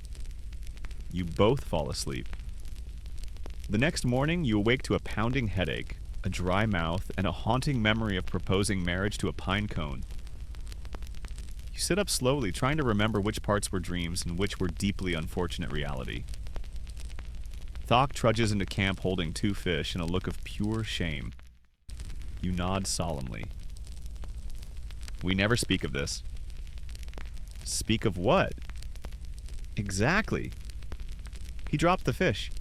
You both fall asleep. The next morning, you awake to a pounding headache, a dry mouth, and a haunting memory of proposing marriage to a pine cone. You sit up slowly, trying to remember which parts were dreams and which were deeply unfortunate reality. Thok trudges into camp holding 2 fish and a look of pure shame. You nod solemnly. We never speak of this. Speak of what? Exactly. He dropped the fish.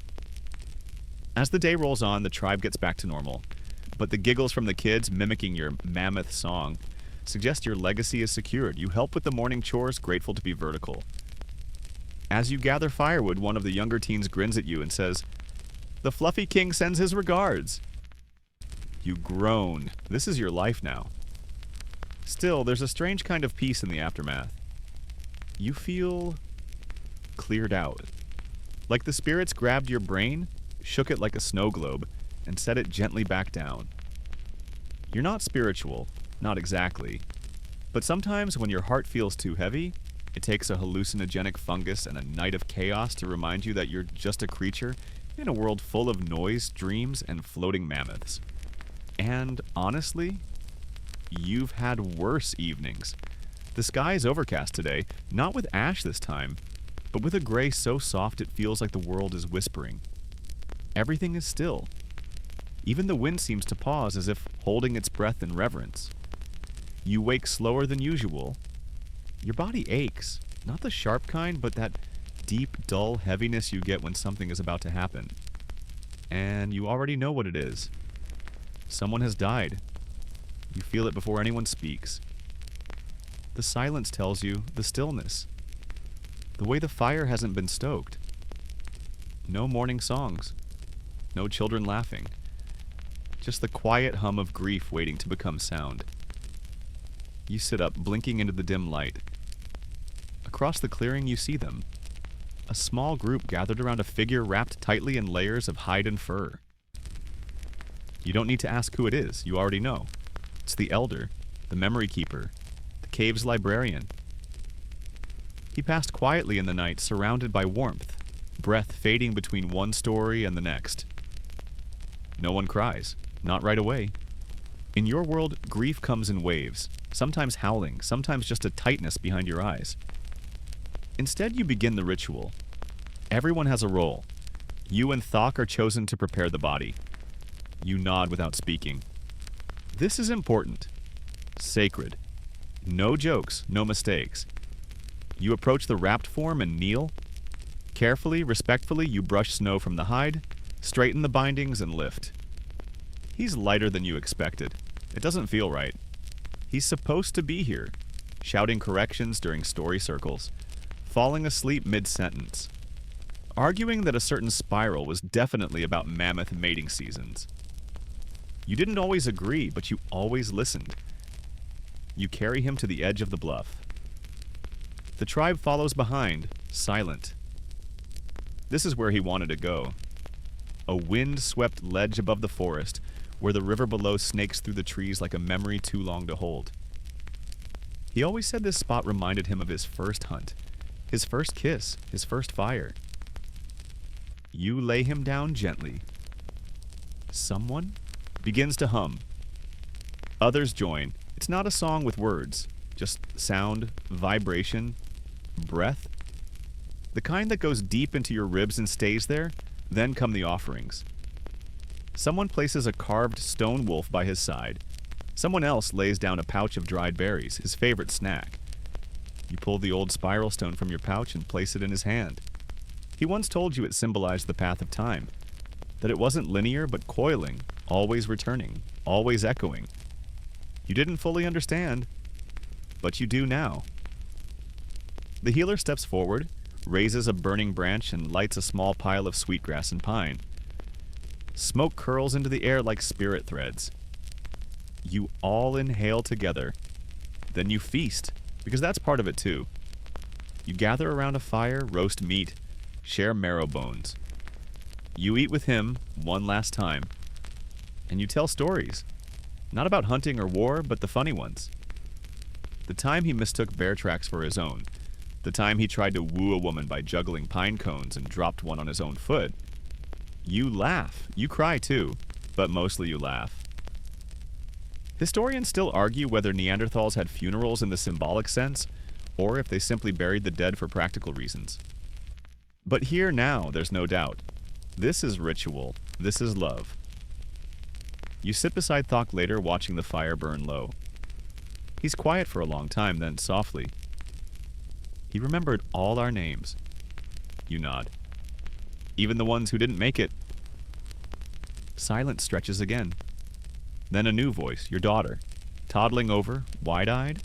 As the day rolls on, the tribe gets back to normal, but the giggles from the kids mimicking your mammoth song suggest your legacy is secured. You help with the morning chores, grateful to be vertical. As you gather firewood, one of the younger teens grins at you and says, "The Fluffy King sends his regards." You groan. This is your life now. Still, there's a strange kind of peace in the aftermath. You feel cleared out. Like the spirits grabbed your brain, shook it like a snow globe, and set it gently back down. You're not spiritual, not exactly. But sometimes when your heart feels too heavy, it takes a hallucinogenic fungus and a night of chaos to remind you that you're just a creature in a world full of noise, dreams, and floating mammoths. And honestly, you've had worse evenings. The sky is overcast today, not with ash this time, but with a gray so soft it feels like the world is whispering. Everything is still. Even the wind seems to pause as if holding its breath in reverence. You wake slower than usual. Your body aches, not the sharp kind, but that deep, dull heaviness you get when something is about to happen. And you already know what it is. Someone has died. You feel it before anyone speaks. The silence tells you the stillness. The way the fire hasn't been stoked. No morning songs. No children laughing. Just the quiet hum of grief waiting to become sound. You sit up, blinking into the dim light. Across the clearing, you see them. A small group gathered around a figure wrapped tightly in layers of hide and fur. You don't need to ask who it is. You already know. It's the elder, the memory keeper, the cave's librarian. He passed quietly in the night, surrounded by warmth, breath fading between one story and the next. No one cries. Not right away. In your world, grief comes in waves, sometimes howling, sometimes just a tightness behind your eyes. Instead, you begin the ritual. Everyone has a role. You and Thok are chosen to prepare the body. You nod without speaking. This is important. Sacred. No jokes, no mistakes. You approach the wrapped form and kneel. Carefully, respectfully, you brush snow from the hide, straighten the bindings, and lift. He's lighter than you expected. It doesn't feel right. He's supposed to be here, shouting corrections during story circles, falling asleep mid-sentence, arguing that a certain spiral was definitely about mammoth mating seasons. You didn't always agree, but you always listened. You carry him to the edge of the bluff. The tribe follows behind, silent. This is where he wanted to go. A wind-swept ledge above the forest, where the river below snakes through the trees like a memory too long to hold. He always said this spot reminded him of his first hunt, his first kiss, his first fire. You lay him down gently. Someone begins to hum. Others join. It's not a song with words, just sound, vibration, breath. The kind that goes deep into your ribs and stays there. Then come the offerings. Someone places a carved stone wolf by his side. Someone else lays down a pouch of dried berries, his favorite snack. You pull the old spiral stone from your pouch and place it in his hand. He once told you it symbolized the path of time, that it wasn't linear but coiling, always returning, always echoing. You didn't fully understand, but you do now. The healer steps forward, raises a burning branch, and lights a small pile of sweetgrass and pine. Smoke curls into the air like spirit threads. You all inhale together. Then you feast, because that's part of it too. You gather around a fire, roast meat, share marrow bones. You eat with him one last time. And you tell stories. Not about hunting or war, but the funny ones. The time he mistook bear tracks for his own. The time he tried to woo a woman by juggling pine cones and dropped one on his own foot. You laugh. You cry too, but mostly you laugh. Historians still argue whether Neanderthals had funerals in the symbolic sense, or if they simply buried the dead for practical reasons. But here now, there's no doubt. This is ritual. This is love. You sit beside Thok later, watching the fire burn low. He's quiet for a long time, then softly. He remembered all our names. You nod. Even the ones who didn't make it. Silence stretches again. Then a new voice, your daughter, toddling over, wide-eyed.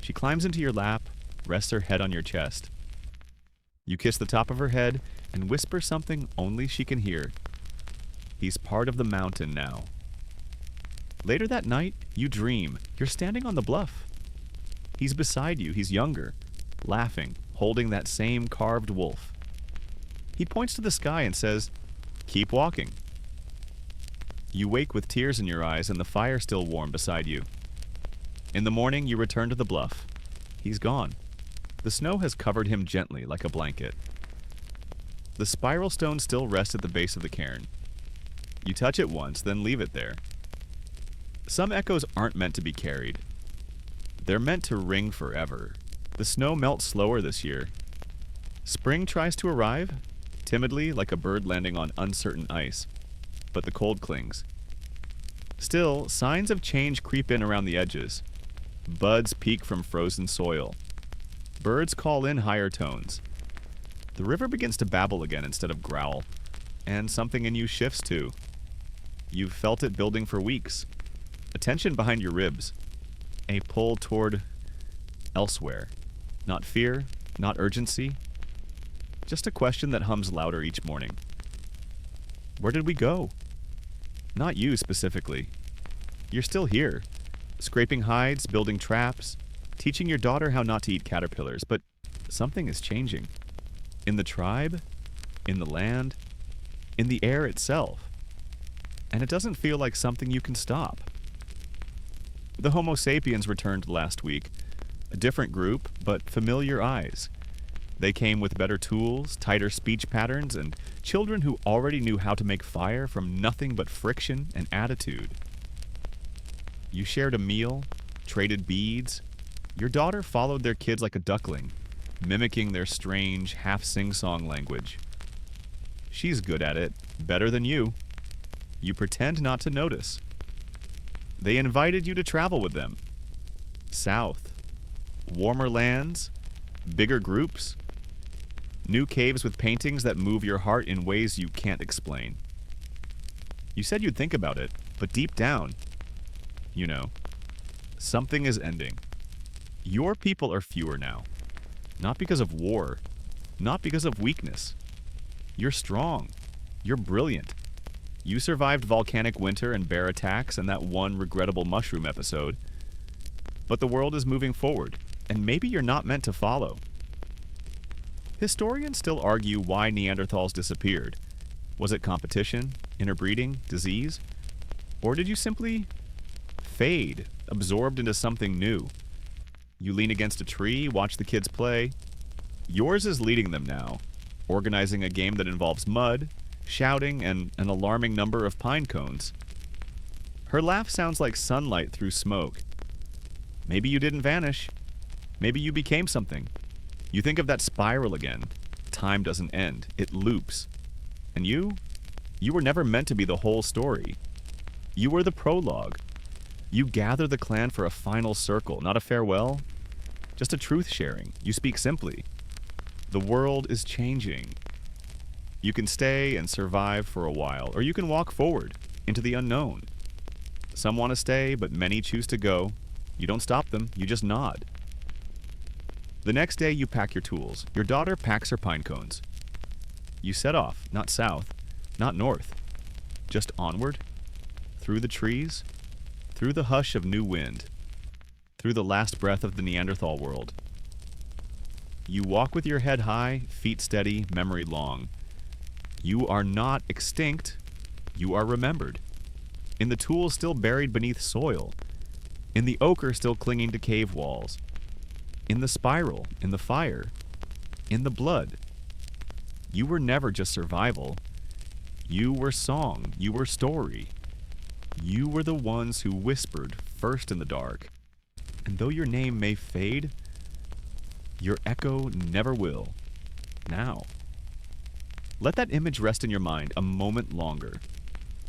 She climbs into your lap, rests her head on your chest. You kiss the top of her head and whisper something only she can hear. He's part of the mountain now. Later that night, you dream. You're standing on the bluff. He's beside you. He's younger, laughing, holding that same carved wolf. He points to the sky and says, "Keep walking." You wake with tears in your eyes and the fire still warm beside you. In the morning, you return to the bluff. He's gone. The snow has covered him gently like a blanket. The spiral stone still rests at the base of the cairn. You touch it once, then leave it there. Some echoes aren't meant to be carried. They're meant to ring forever. The snow melts slower this year. Spring tries to arrive, timidly like a bird landing on uncertain ice, but the cold clings. Still, signs of change creep in around the edges. Buds peek from frozen soil. Birds call in higher tones. The river begins to babble again instead of growl, and something in you shifts too. You've felt it building for weeks. A tension behind your ribs. A pull toward elsewhere. Not fear, not urgency. Just a question that hums louder each morning. Where did we go? Not you specifically. You're still here, scraping hides, building traps, teaching your daughter how not to eat caterpillars, but something is changing. In the tribe, in the land, in the air itself. And it doesn't feel like something you can stop. The Homo sapiens returned last week. A different group, but familiar eyes. They came with better tools, tighter speech patterns, and children who already knew how to make fire from nothing but friction and attitude. You shared a meal, traded beads. Your daughter followed their kids like a duckling, mimicking their strange, half-sing-song language. She's good at it, better than you. You pretend not to notice. They invited you to travel with them. South. Warmer lands. Bigger groups. New caves with paintings that move your heart in ways you can't explain. You said you'd think about it, but deep down, you know, something is ending. Your people are fewer now. Not because of war. Not because of weakness. You're strong. You're brilliant. You survived volcanic winter and bear attacks and that one regrettable mushroom episode. But the world is moving forward, and maybe you're not meant to follow. Historians still argue why Neanderthals disappeared. Was it competition, interbreeding, disease? Or did you simply fade, absorbed into something new? You lean against a tree, watch the kids play. Yours is leading them now, organizing a game that involves mud, shouting, and an alarming number of pine cones. Her laugh sounds like sunlight through smoke. Maybe you didn't vanish. Maybe you became something. You think of that spiral again. Time doesn't end. It loops. And you were never meant to be the whole story. You were the prologue. You gather the clan for a final circle, not a farewell, just a truth sharing. You speak simply. The world is changing. You can stay and survive for a while, or you can walk forward into the unknown. Some want to stay, but many choose to go. You don't stop them, you just nod. The next day, you pack your tools. Your daughter packs her pine cones. You set off, not south, not north, just onward, through the trees, through the hush of new wind, through the last breath of the Neanderthal world. You walk with your head high, feet steady, memory long. You are not extinct, you are remembered. In the tools still buried beneath soil, in the ochre still clinging to cave walls, in the spiral, in the fire, in the blood. You were never just survival. You were song, you were story. You were the ones who whispered first in the dark. And though your name may fade, your echo never will. Now. Let that image rest in your mind a moment longer.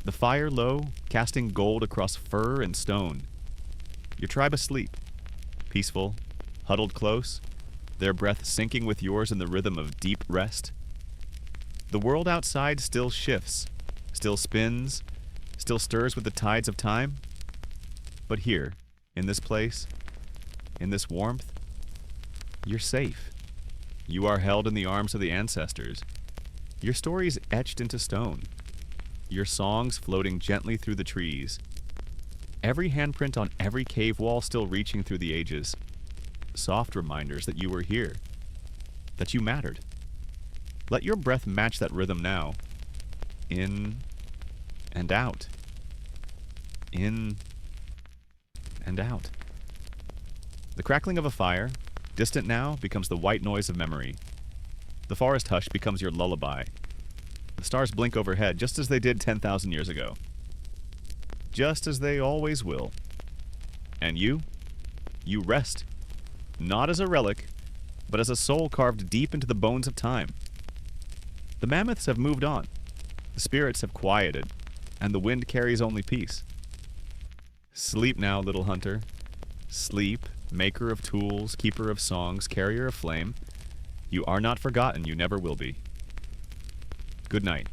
The fire low, casting gold across fur and stone. Your tribe asleep, peaceful, huddled close, their breath syncing with yours in the rhythm of deep rest. The world outside still shifts, still spins, still stirs with the tides of time. But here, in this place, in this warmth, you're safe. You are held in the arms of the ancestors. Your stories etched into stone. Your songs floating gently through the trees. Every handprint on every cave wall still reaching through the ages. Soft reminders that you were here, that you mattered. Let your breath match that rhythm now. In and out. In and out. The crackling of a fire, distant now, becomes the white noise of memory. The forest hush becomes your lullaby. The stars blink overhead just as they did 10,000 years ago. Just as they always will. And you rest. Not as a relic, but as a soul carved deep into the bones of time. The mammoths have moved on. The spirits have quieted, and the wind carries only peace. Sleep now, little hunter. Sleep, maker of tools, keeper of songs, carrier of flame. You are not forgotten, you never will be. Good night.